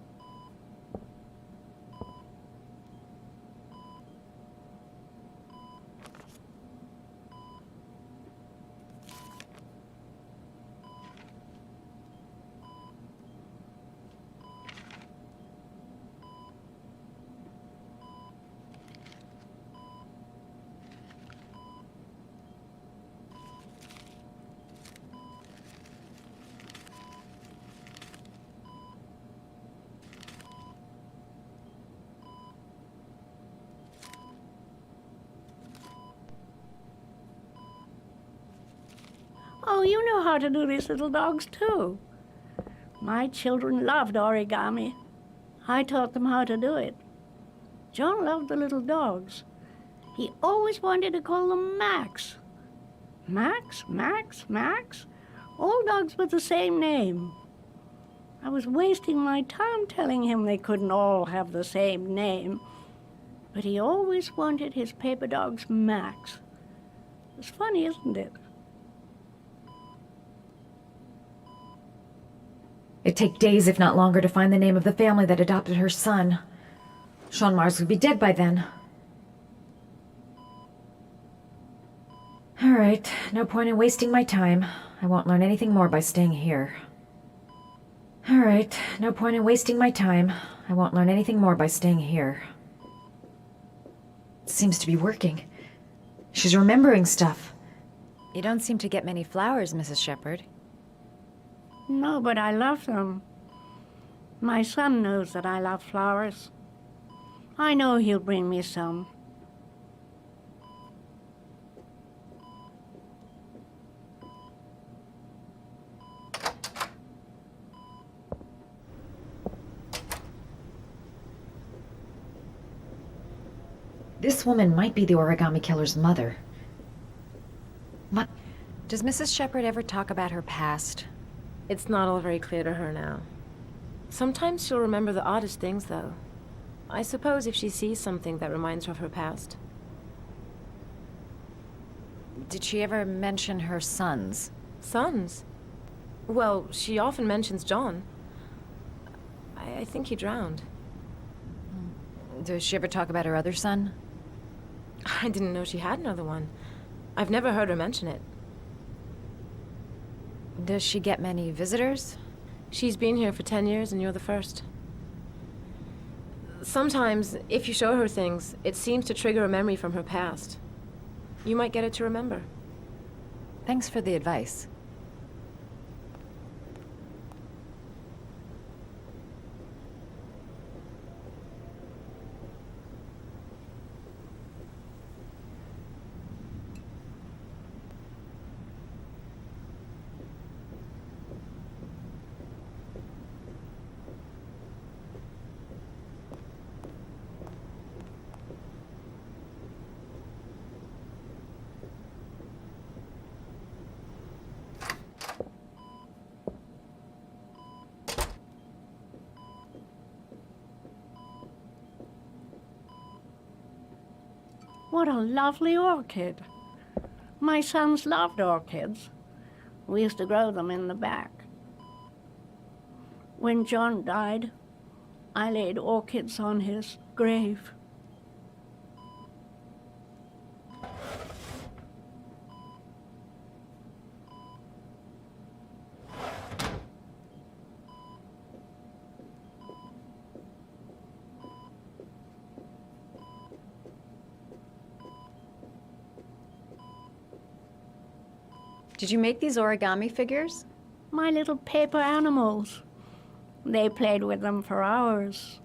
Oh, you know how to do these little dogs, too. My children loved origami. I taught them how to do it. John loved the little dogs. He always wanted to call them Max. Max, Max, Max? All dogs with the same name. I was wasting my time telling him they couldn't all have the same name. But he always wanted his paper dogs Max. It's funny, isn't it? It'd take days, if not longer, to find the name of the family that adopted her son. Sean Mars would be dead by then. All right, no point in wasting my time. I won't learn anything more by staying here. All right, no point in wasting my time. I won't learn anything more by staying here. It seems to be working. She's remembering stuff. You don't seem to get many flowers, Mrs. Shepherd. No, but I love them. My son knows that I love flowers. I know he'll bring me some. This woman might be the origami killer's mother. Does Mrs. Shepherd ever talk about her past? It's not all very clear to her now. Sometimes she'll remember the oddest things, though. I suppose if she sees something that reminds her of her past. Did she ever mention her sons? Sons? Well, she often mentions John. I think he drowned. Does she ever talk about her other son? I didn't know she had another one. I've never heard her mention it. Does she get many visitors? She's been here for 10 years and you're the first. Sometimes, if you show her things, it seems to trigger a memory from her past. You might get it to remember. Thanks for the advice. What a lovely orchid. My sons loved orchids. We used to grow them in the back. When John died, I laid orchids on his grave. Did you make these origami figures? My little paper animals. They played with them for hours.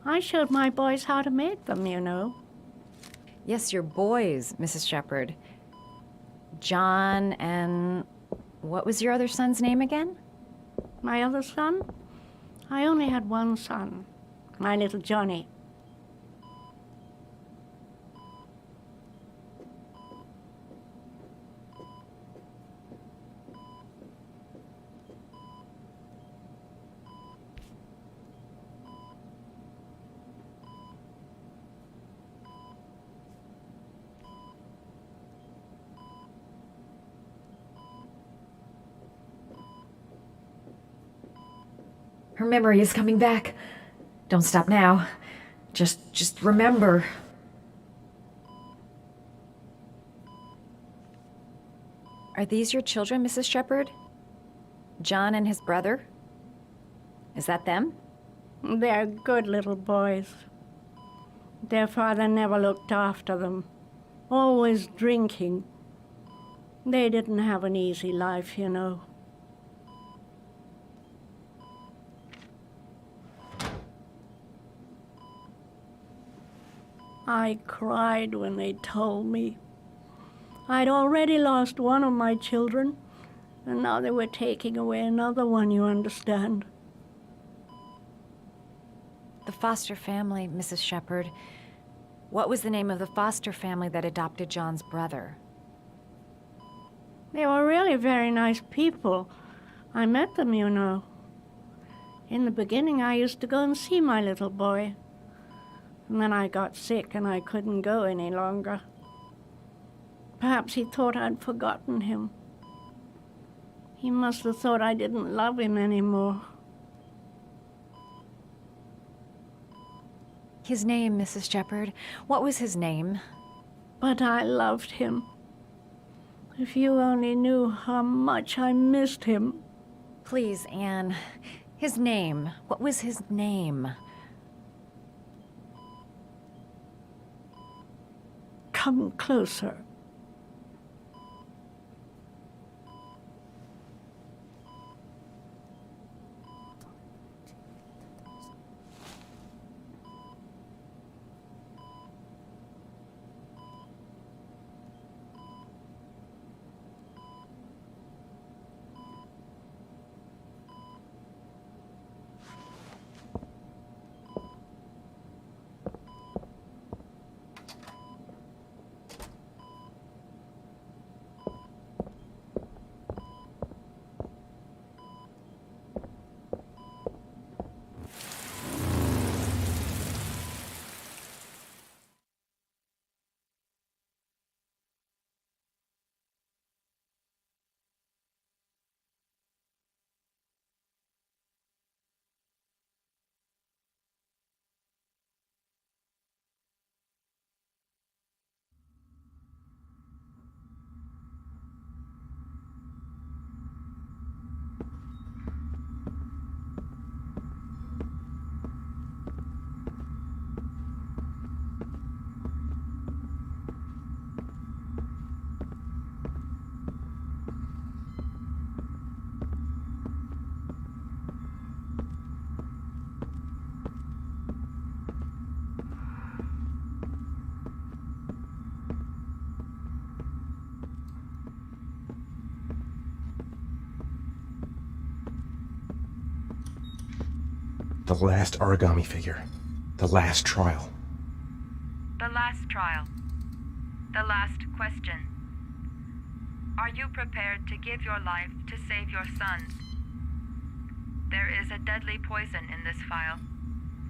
I showed my boys how to make them, you know. Yes, your boys, Mrs. Shepherd. John and... what was your other son's name again? My other son? I only had one son, my little Johnny. Her memory is coming back. Don't stop now. Just remember. Are these your children, Mrs. Shepherd? John and his brother? Is that them? They're good little boys. Their father never looked after them, always drinking. They didn't have an easy life, you know. I cried when they told me. I'd already lost one of my children, and now they were taking away another one, you understand. The foster family, Mrs. Shepherd. What was the name of the foster family that adopted John's brother? They were really very nice people. I met them, you know. In the beginning, I used to go and see my little boy. And then I got sick and I couldn't go any longer. Perhaps he thought I'd forgotten him. He must have thought I didn't love him anymore. His name, Mrs. Shepherd. What was his name? But I loved him. If you only knew how much I missed him. Please, Anne. His name. What was his name? Come closer. The last origami figure. The last trial. The last trial. The last question. Are you prepared to give your life to save your sons? There is a deadly poison in this file.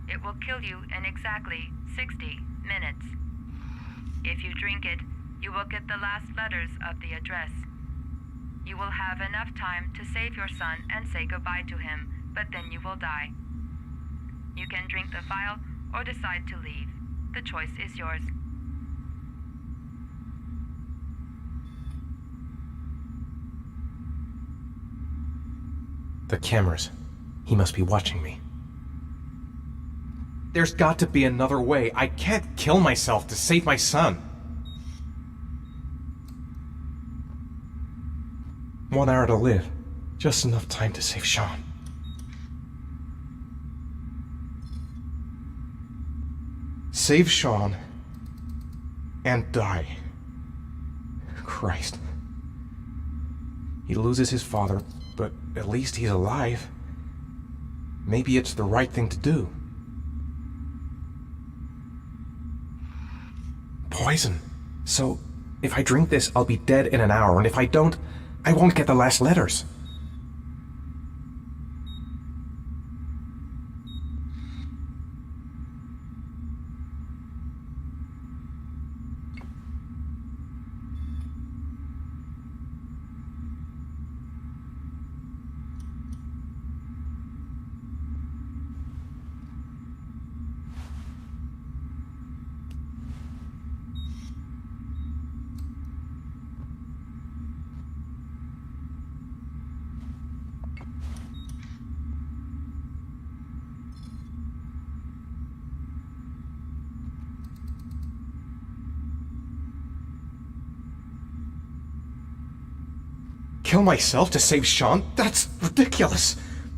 It will kill you in exactly 60 minutes. If you drink it, you will get the last letters of the address. You will have enough time to save your son and say goodbye to him, but then you will die. You can drink the file or decide to leave. The choice is yours. The cameras. He must be watching me. There's got to be another way. I can't kill myself to save my son. 1 hour to live. Just enough time to save Sean. Save Sean and die. Christ. He loses his father, but at least he's alive. Maybe it's the right thing to do. Poison. So, if I drink this, I'll be dead in an hour, and if I don't, I won't get the last letters. Kill myself to save Sean? That's ridiculous.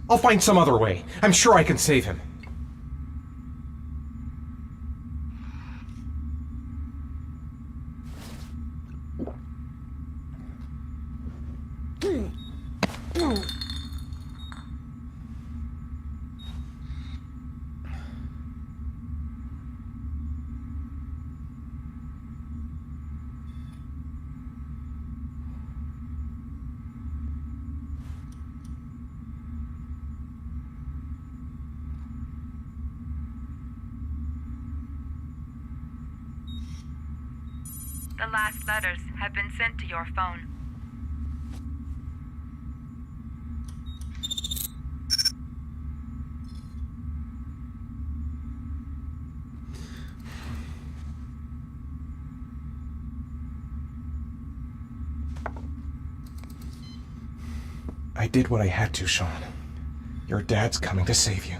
I'll find some other way. I'm sure I can save him. The last letters have been sent to your phone. I did what I had to, Sean. Your dad's coming to save you.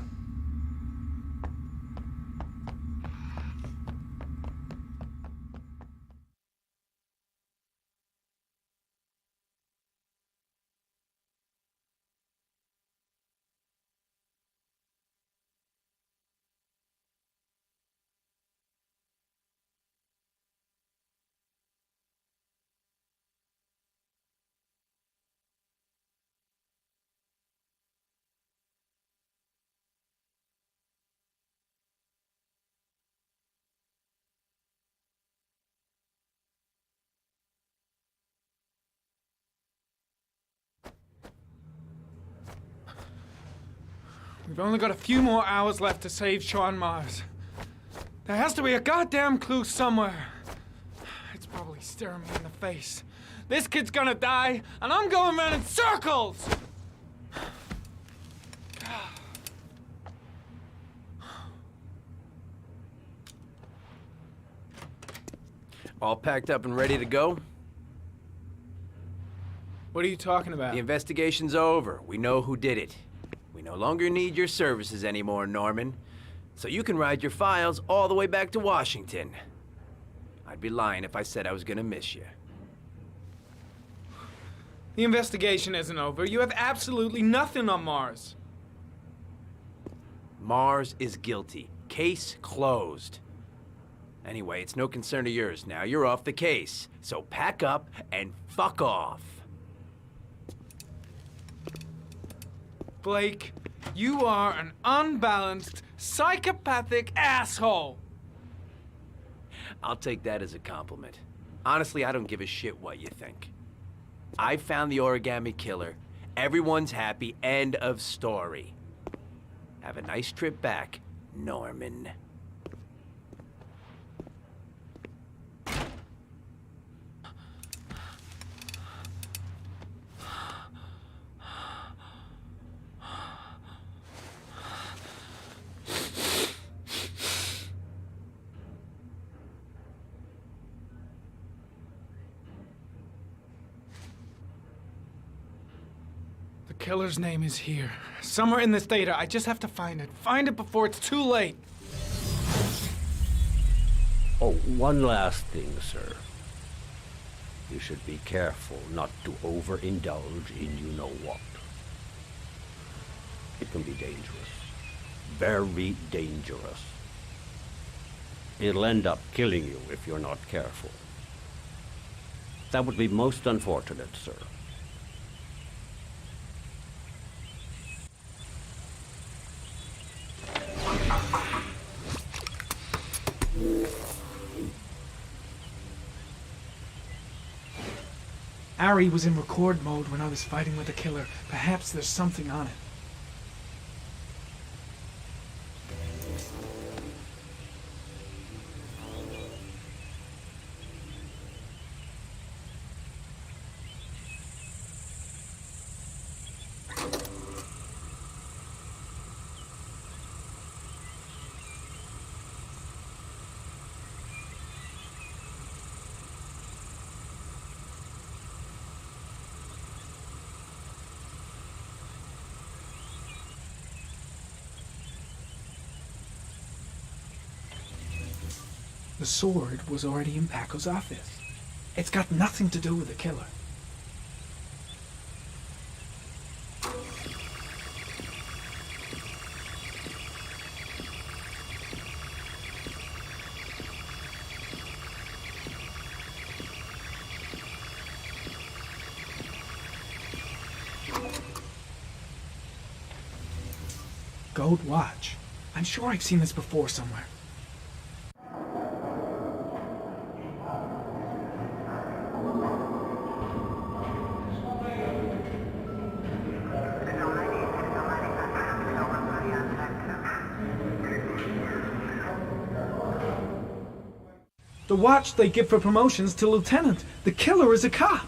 We've only got a few more hours left to save Sean Mars. There has to be a goddamn clue somewhere. It's probably staring me in the face. This kid's gonna die, and I'm going around in circles! All packed up and ready to go? What are you talking about? The investigation's over. We know who did it. We no longer need your services anymore, Norman. So you can ride your files all the way back to Washington. I'd be lying if I said I was gonna miss you. The investigation isn't over. You have absolutely nothing on Mars. Mars is guilty. Case closed. Anyway, it's no concern of yours now. You're off the case. So pack up and fuck off. Blake, You are an unbalanced, psychopathic asshole. I'll take that as a compliment. Honestly, I don't give a shit what you think. I found the origami killer. Everyone's happy. End of story. Have a nice trip back, Norman. The killer's name is here. Somewhere in this data. I just have to find it. Find it before it's too late. Oh, one last thing, sir. You should be careful not to overindulge in you-know-what. It can be dangerous. Very dangerous. It'll end up killing you if you're not careful. That would be most unfortunate, sir. Ari was in record mode when I was fighting with the killer. Perhaps there's something on it. The sword was already in Paco's office. It's got nothing to do with the killer. Gold watch. I'm sure I've seen this before somewhere. The watch they give for promotions to lieutenant. The killer is a cop.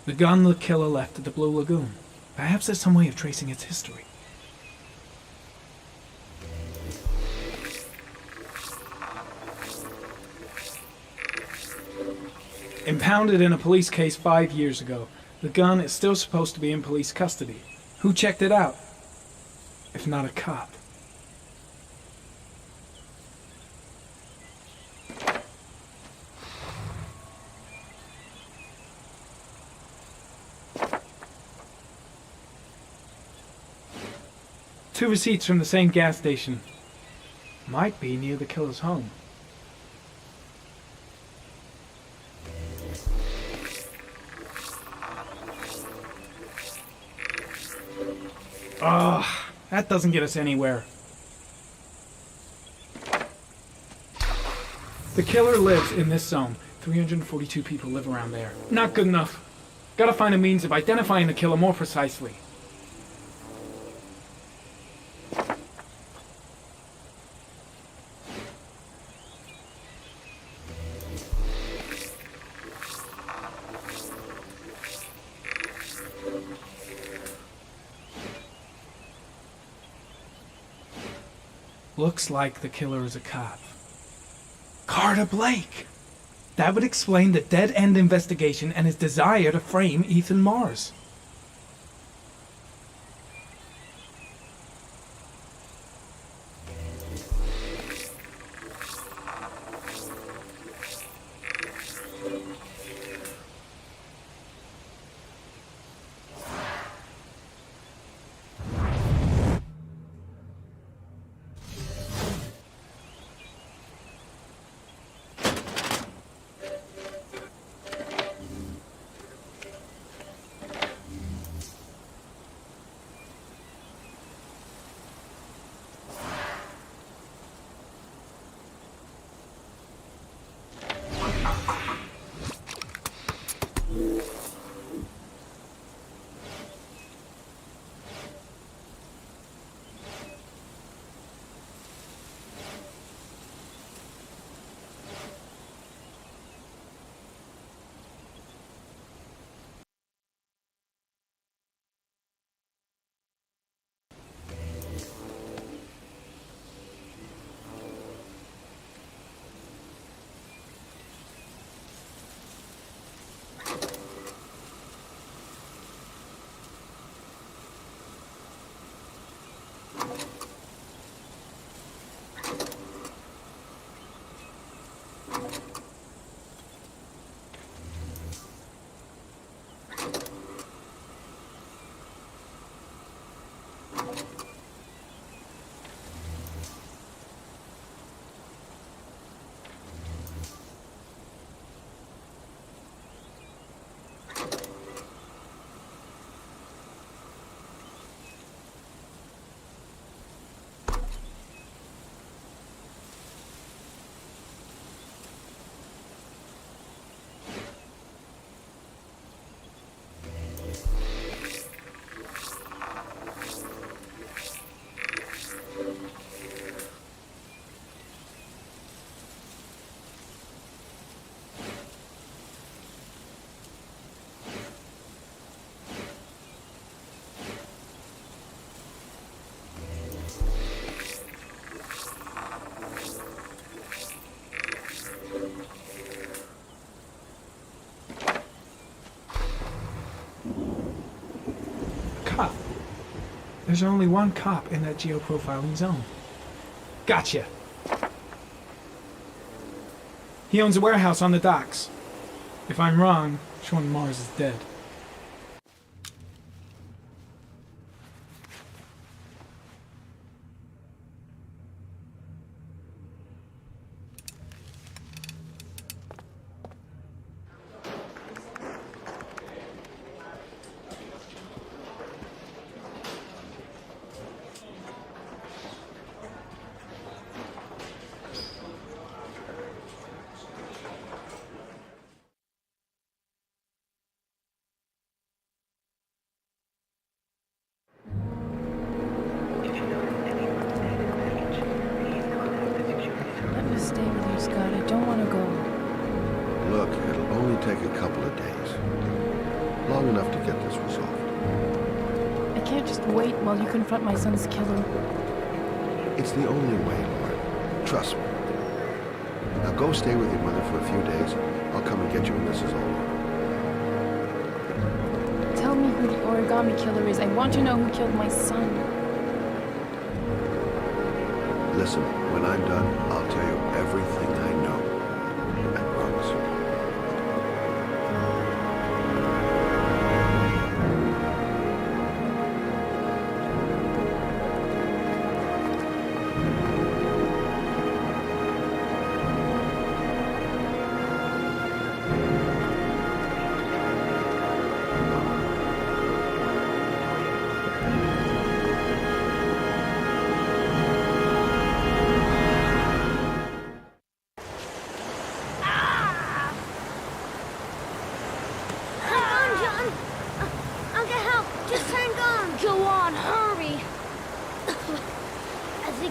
The gun the killer left at the Blue Lagoon. Perhaps there's some way of tracing its history. Impounded in a police case 5 years ago, the gun is still supposed to be in police custody. Who checked it out? If not a cop. Two receipts from the same gas station. Might be near the killer's home. Ugh, that doesn't get us anywhere. The killer lives in this zone. 342 people live around there. Not good enough. Gotta find a means of identifying the killer more precisely. Looks like the killer is a cop. Carter Blake! That would explain the dead-end investigation and his desire to frame Ethan Mars. There's only one cop in that geoprofiling zone. Gotcha. He owns a warehouse on the docks. If I'm wrong, Sean Mars is dead. Let me stay with you, Scott. I don't want to go. Look, it'll only take a couple of days. Long enough to get this resolved. I can't just wait while you confront my son's killer. It's the only way, Lauren. Trust me. Now go stay with your mother for a few days. I'll come and get you when this is all over. Tell me who the origami killer is. I want to know who killed my son. Listen, when I'm done, I'll tell you everything I know. I promise.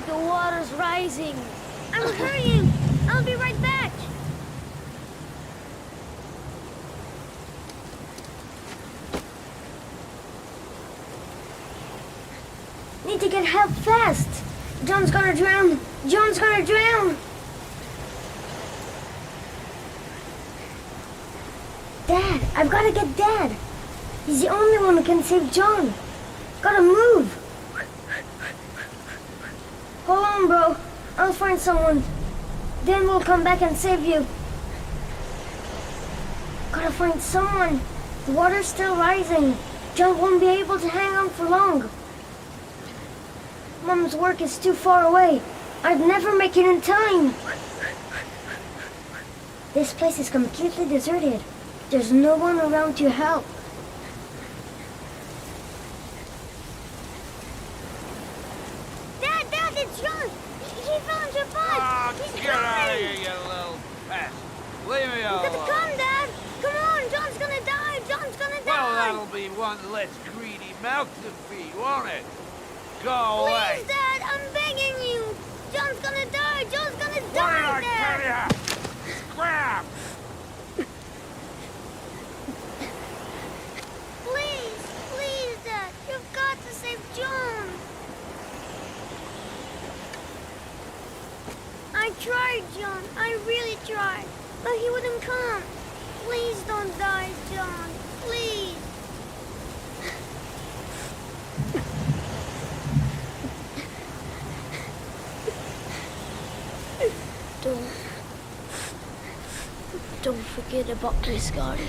The water's rising. I'm hurrying. I'll be right back. Need to get help fast. John's gonna drown. John's gonna drown. Dad, I've gotta get Dad. He's the only one who can save John. Gotta move. Hold on, bro. I'll find someone. Then we'll come back and save you. Gotta find someone. The water's still rising. John won't be able to hang on for long. Mom's work is too far away. I'd never make it in time. This place is completely deserted. There's no one around to help. Dad, it's John. He fell into a pipe. He's Get out of dying. here, you little pest. Leave me You alone. gotta come, Dad. Come on, John's gonna die. John's gonna die. Well, that'll be one less greedy mouth to feed, won't it? Go away. Please, Dad, I'm begging you. John's gonna die. John's gonna What die, did I Dad. tell ya? Scrap! Please, Dad. You've got to save John. I tried, John. I really tried. But he wouldn't come. Please don't die, John. Please. Don't forget about me, Scotty.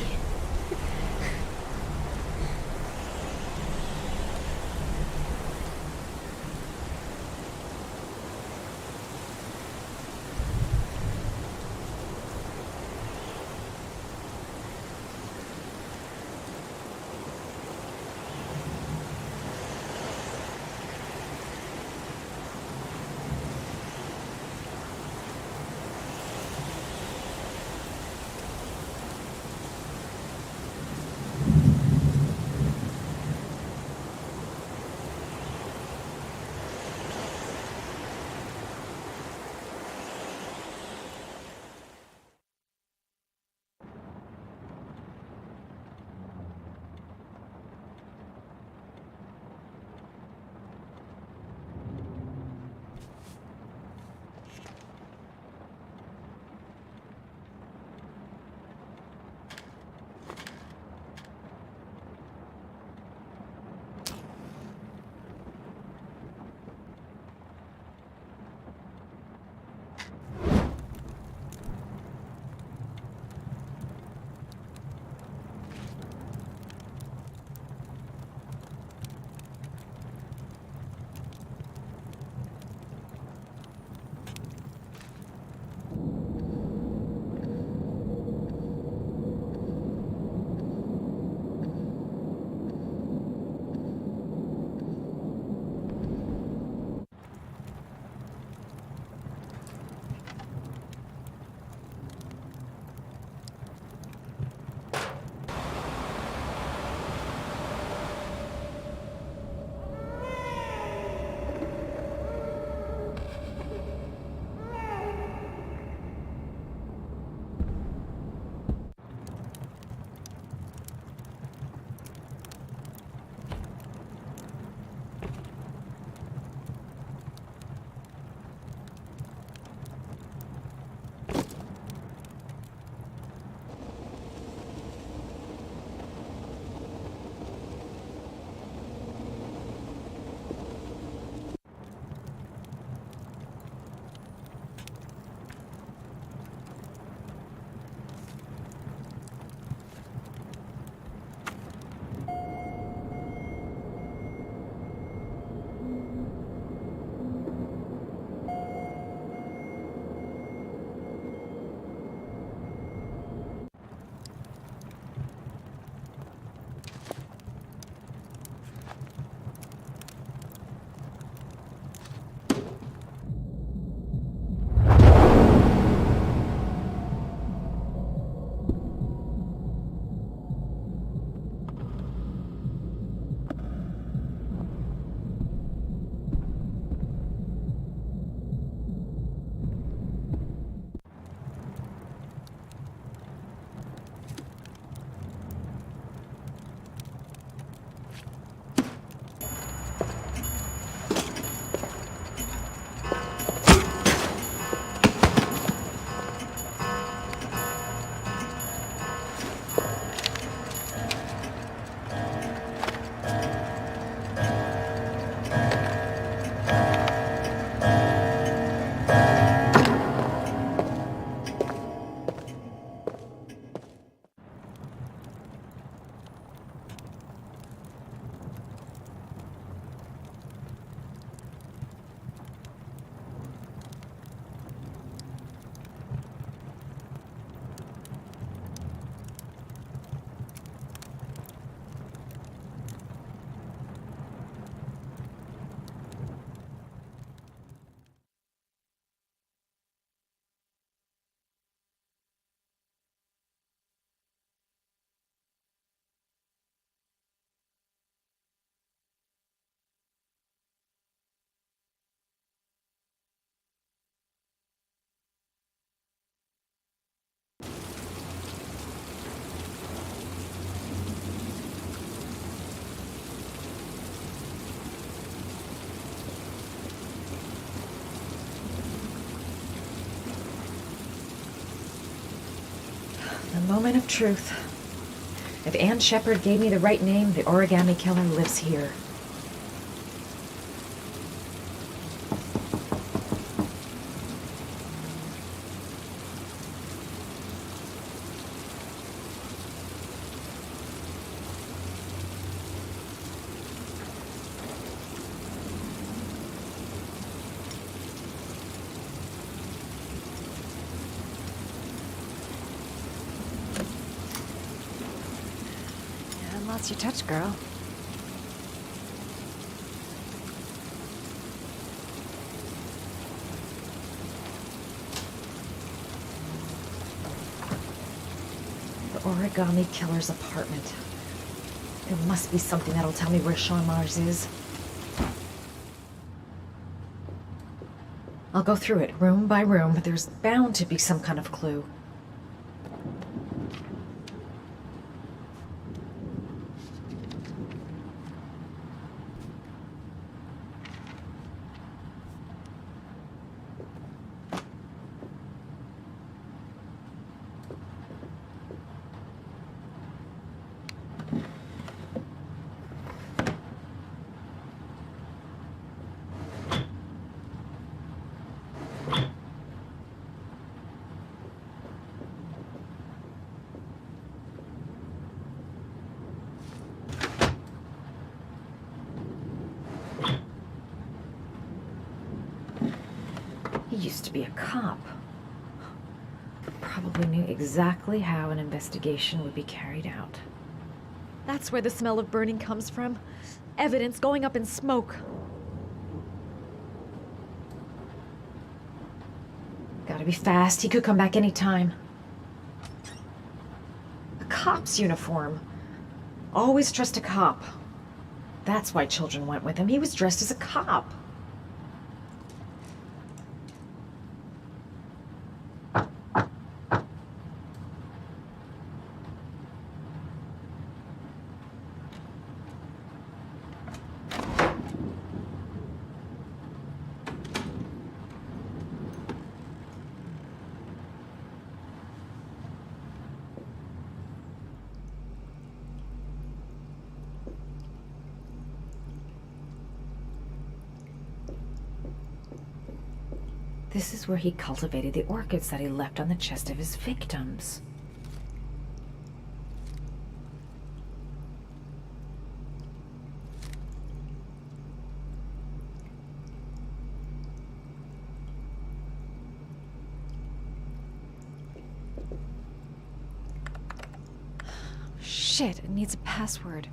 A moment of truth. If Ann Shepard gave me the right name, the origami killer lives here. Lost your touch, girl. The origami killer's apartment. There must be something that'll tell me where Sean Mars is. I'll go through it room by room, but there's bound to be some kind of clue. He used to be a cop. Probably knew exactly how an investigation would be carried out. That's where the smell of burning comes from. Evidence going up in smoke. Gotta be fast. He could come back any time. A cop's uniform. Always trust a cop. That's why children went with him. He was dressed as a cop. This is where he cultivated the orchids that he left on the chest of his victims. Shit, it needs a password.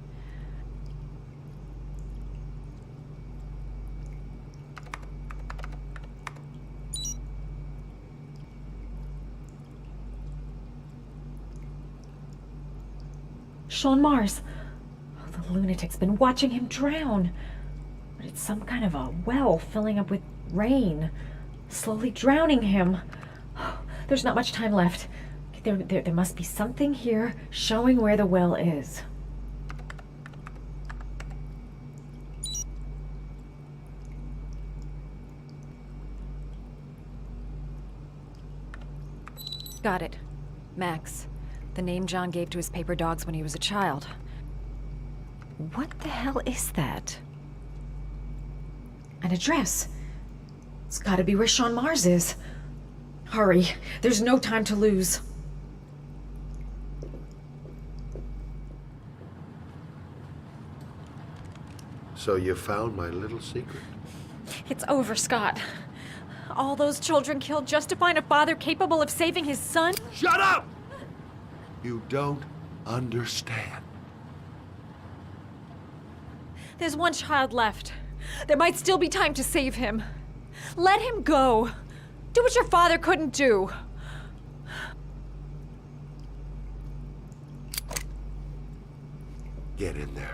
Sean Mars. Oh, the lunatic's been watching him drown. But it's some kind of a well filling up with rain, slowly drowning him. Oh, there's not much time left. There must be something here showing where the well is. Got it. Max. The name John gave to his paper dogs when he was a child. What the hell is that? An address. It's gotta be where Sean Mars is. Hurry. There's no time to lose. So you found my little secret? It's over, Scott. All those children killed just to find a father capable of saving his son? Shut up! You don't understand. There's one child left. There might still be time to save him. Let him go. Do what your father couldn't do. Get in there.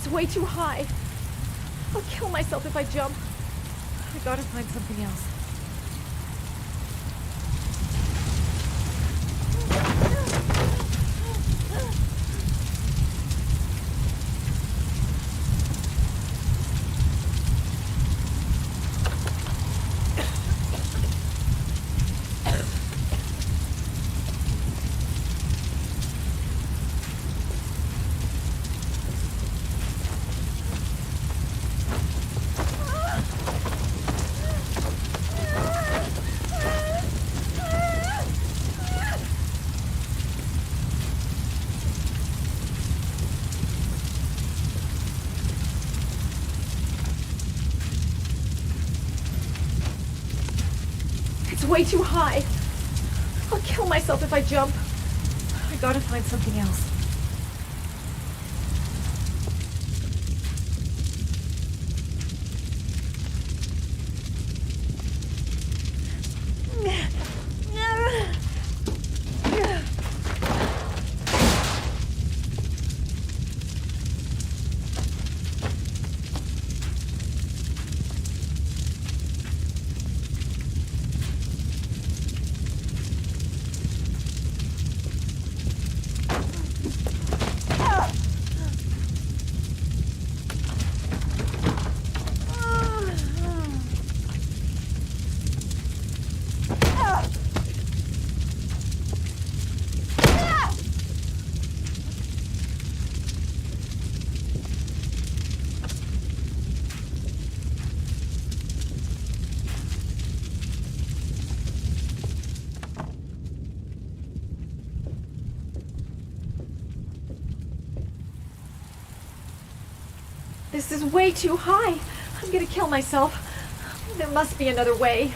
It's way too high. I'll kill myself if I jump. I gotta find something else. It's way too high. I'll kill myself if I jump. I gotta find something else. This is way too high. I'm gonna kill myself. There must be another way.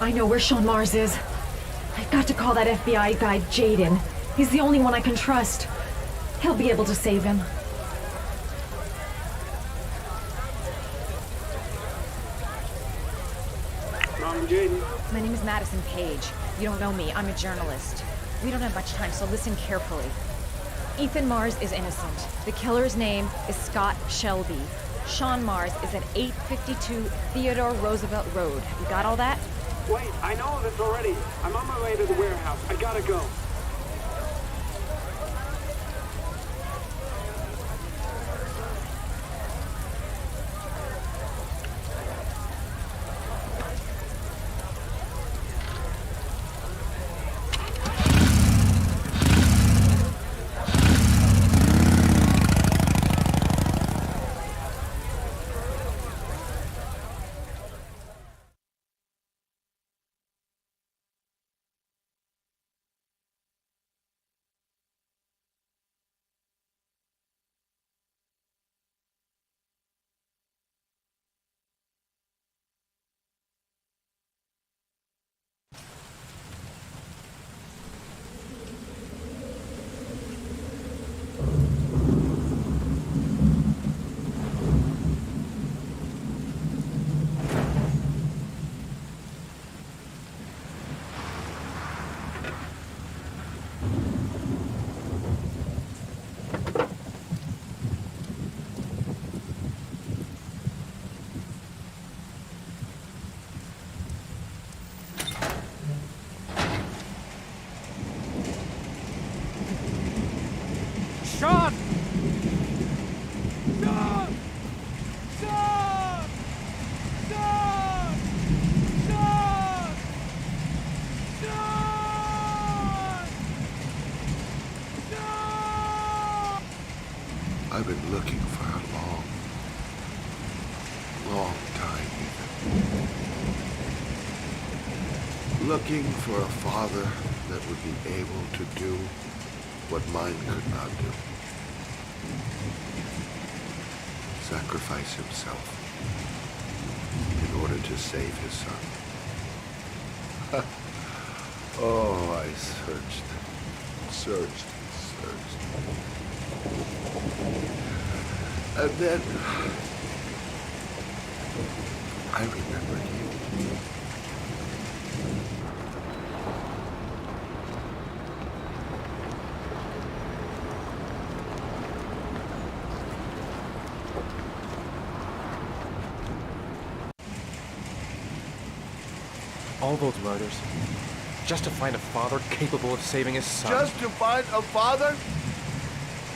I know where Sean Mars is. I've got to call that FBI guy, Jaden. He's the only one I can trust. He'll be able to save him. My name is Madison Page. You don't know me. I'm a journalist. We don't have much time, so listen carefully. Ethan Mars is innocent. The killer's name is Scott Shelby. Sean Mars is at 852 Theodore Roosevelt Road. You got all that? Wait, I know this already. I'm on my way to the warehouse. I gotta go. Sean! Sean! Sean! Sean! Sean! Sean! Sean! I've been looking for a long time, Ethan. Looking for a father that would be able to do what mine could not do. Sacrifice himself in order to save his son. Oh, I searched. And then I remembered you. All those murders, just to find a father capable of saving his son. Just to find a father?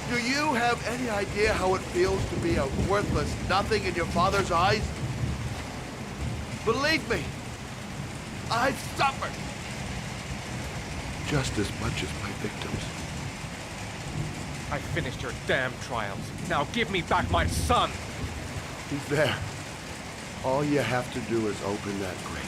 Do you have any idea how it feels to be a worthless nothing in your father's eyes? Believe me, I've suffered just as much as my victims. I finished your damn trials. Now give me back my son! He's there. All you have to do is open that grate.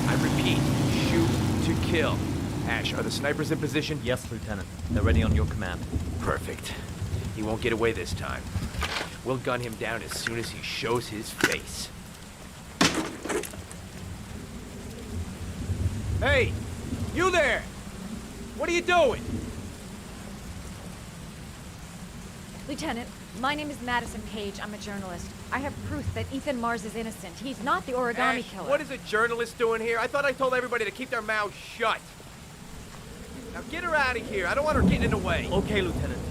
I repeat, shoot to kill. Ash, are the snipers in position? Yes, Lieutenant. They're ready on your command. Perfect. He won't get away this time. We'll gun him down as soon as he shows his face. Hey! You there! What are you doing? Lieutenant, my name is Madison Page. I'm a journalist. I have proof that Ethan Mars is innocent. He's not the origami Ash, killer. what is a journalist doing here? I thought I told everybody to keep their mouths shut. Now get her out of here. I don't want her getting in the way. Okay, Lieutenant.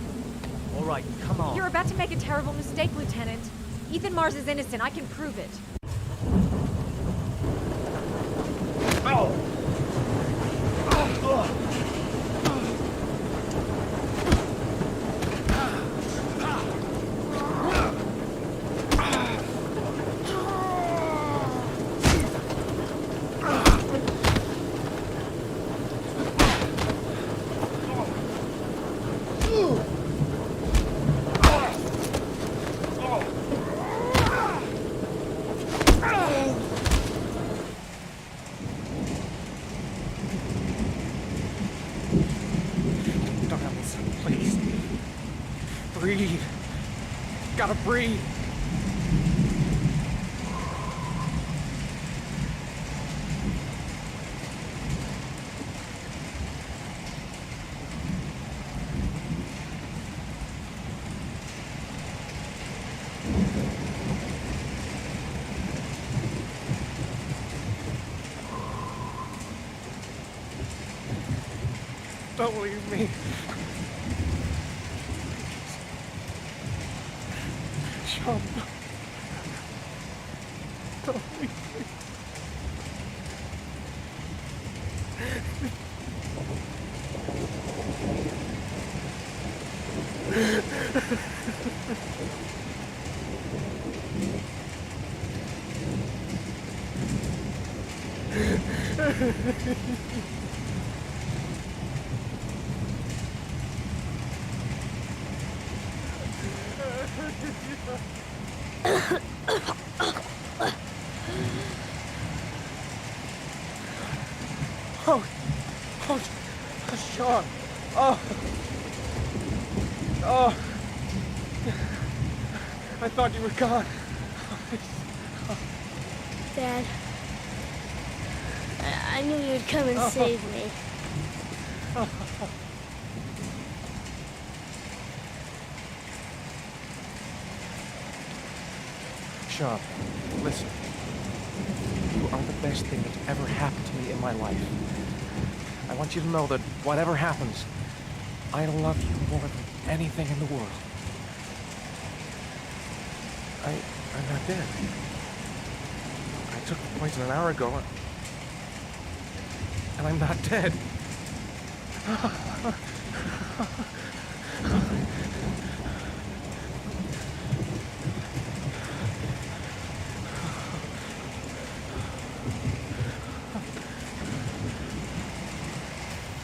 All right, come on. You're about to make a terrible mistake, Lieutenant. Ethan Mars is innocent. I can prove it. Oh! Darlings, please. Breathe. Gotta breathe. Don't leave me. Sean. Don't leave me. Sean. Oh. I thought you were gone. Dad, I knew you'd come and save me. Sean, listen. You are the best thing that's ever happened to me in my life. I want you to know that whatever happens, I love you more than anything in the world. I'm not dead. I took the poison an hour ago, and I'm not dead.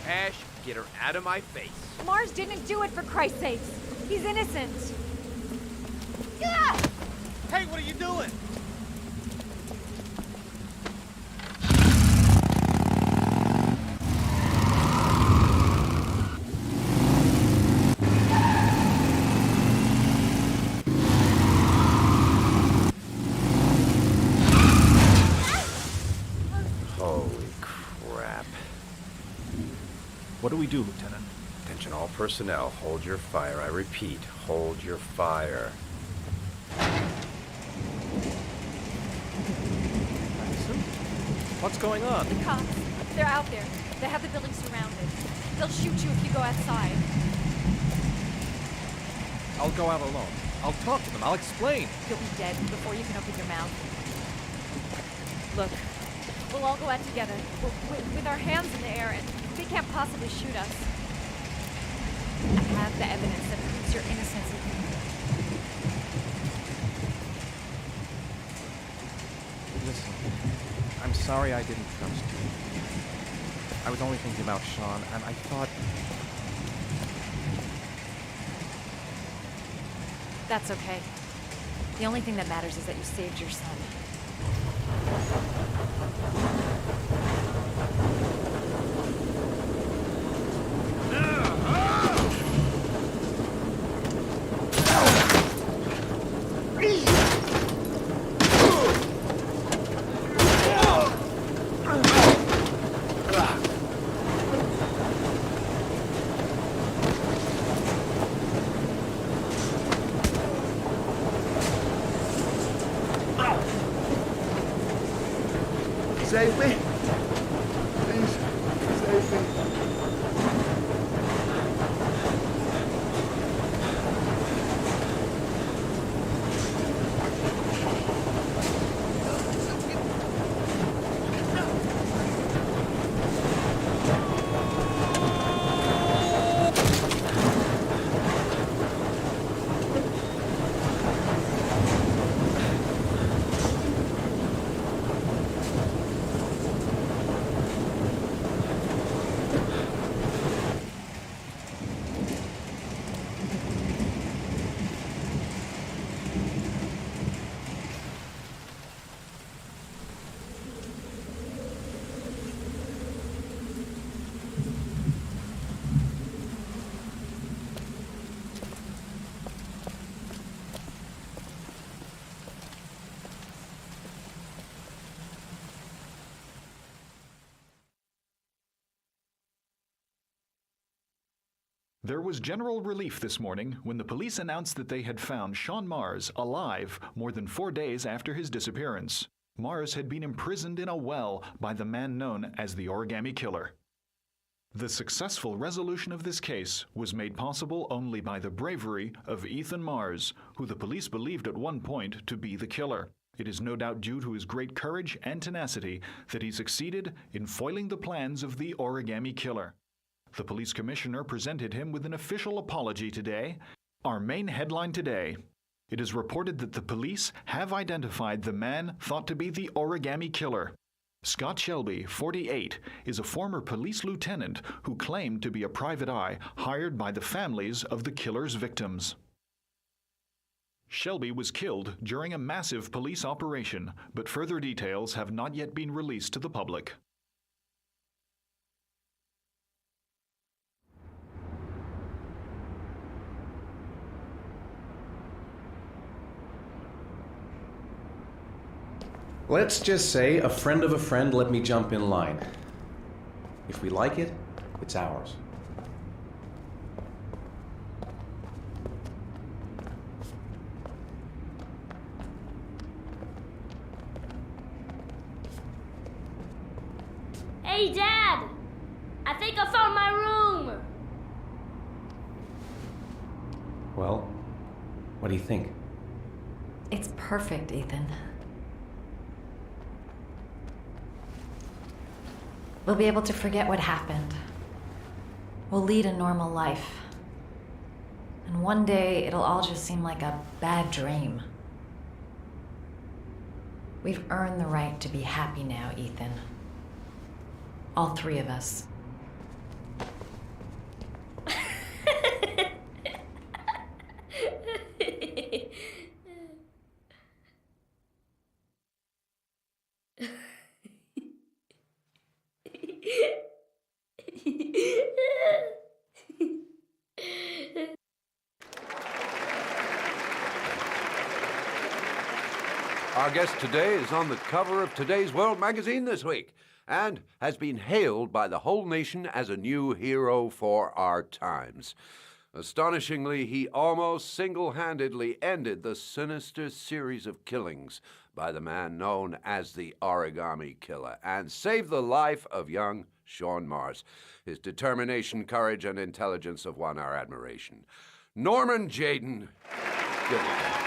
Ash, get her out of my face. Mars didn't do it, for Christ's sakes. He's innocent. Ah! Hey, what are you doing? Holy crap. What do we do, Lieutenant? Attention all personnel, hold your fire. I repeat, hold your fire. What's going on? The cops. They're out there. They have the building surrounded. They'll shoot you if you go outside. I'll go out alone. I'll talk to them. I'll explain. You'll be dead before you can open your mouth. Look, we'll all go out together, with our hands in the air, and they can't possibly shoot us. I have the evidence that proves your innocence. Listen, I'm sorry I didn't trust you. I was only thinking about Sean, and I thought... That's okay. The only thing that matters is that you saved your son. me! Please, save me. There was general relief this morning when the police announced that they had found Sean Mars alive more than 4 days after his disappearance. Mars had been imprisoned in a well by the man known as the Origami Killer. The successful resolution of this case was made possible only by the bravery of Ethan Mars, who the police believed at one point to be the killer. It is no doubt due to his great courage and tenacity that he succeeded in foiling the plans of the Origami Killer. The police commissioner presented him with an official apology today. Our main headline today: it is reported that the police have identified the man thought to be the Origami Killer. Scott Shelby, 48, is a former police lieutenant who claimed to be a private eye hired by the families of the killer's victims. Shelby was killed during a massive police operation, but further details have not yet been released to the public. Let's just say a friend of a friend let me jump in line. If we like it, it's ours. Hey, Dad! I think I found my room! Well, what do you think? It's perfect, Ethan. We'll be able to forget what happened. We'll lead a normal life. And one day, it'll all just seem like a bad dream. We've earned the right to be happy now, Ethan. All three of us. Our guest today is on the cover of Today's World magazine this week and has been hailed by the whole nation as a new hero for our times. Astonishingly, he almost single-handedly ended the sinister series of killings by the man known as the Origami Killer and saved the life of young Sean Mars. His determination, courage, and intelligence have won our admiration. Norman Jayden Gilligan.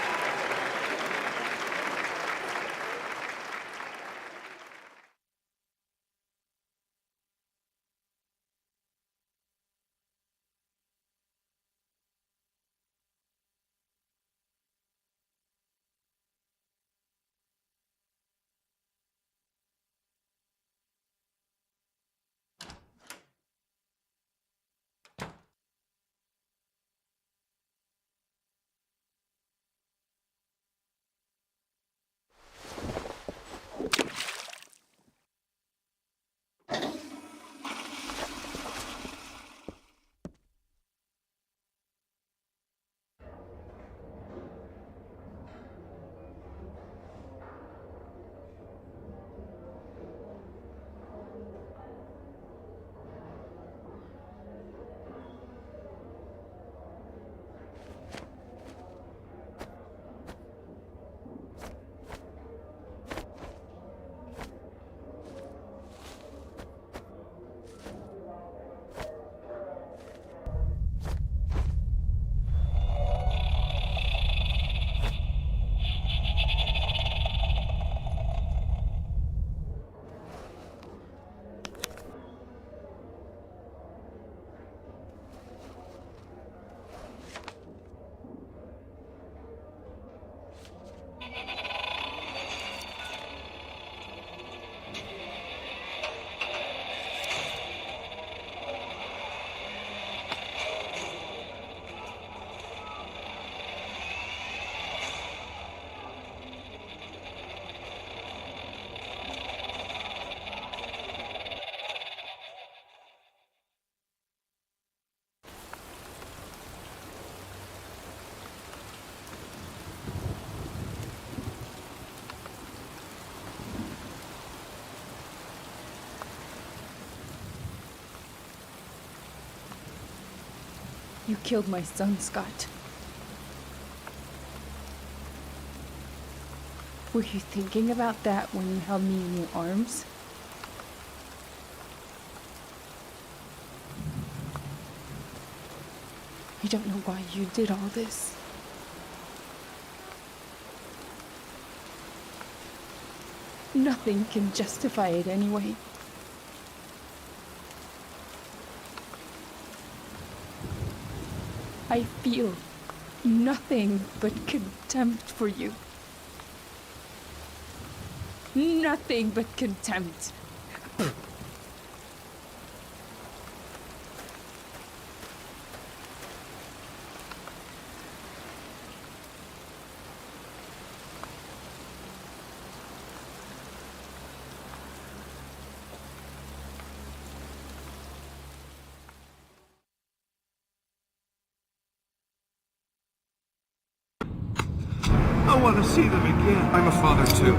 You killed my son, Scott. Were you thinking about that when you held me in your arms? I don't know why you did all this. Nothing can justify it anyway. I feel nothing but contempt for you. Nothing but contempt. I want to see them again. I'm a father too.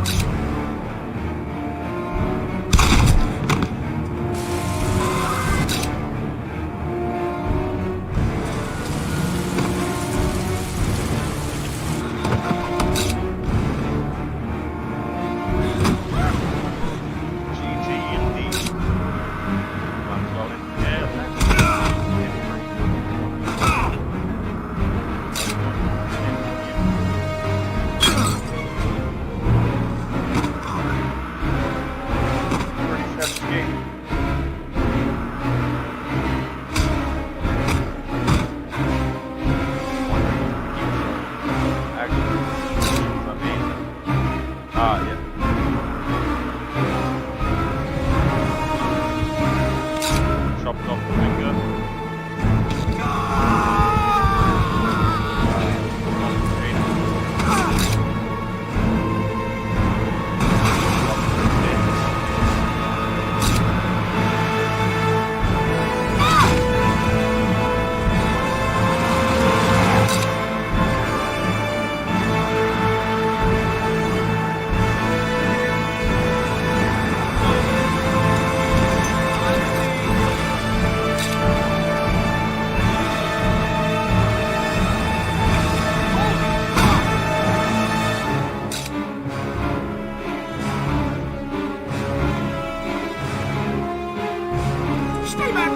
Stay back!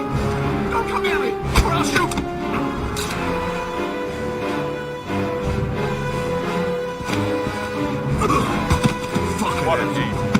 Don't come near me, or I'll shoot! Fuck. What a G.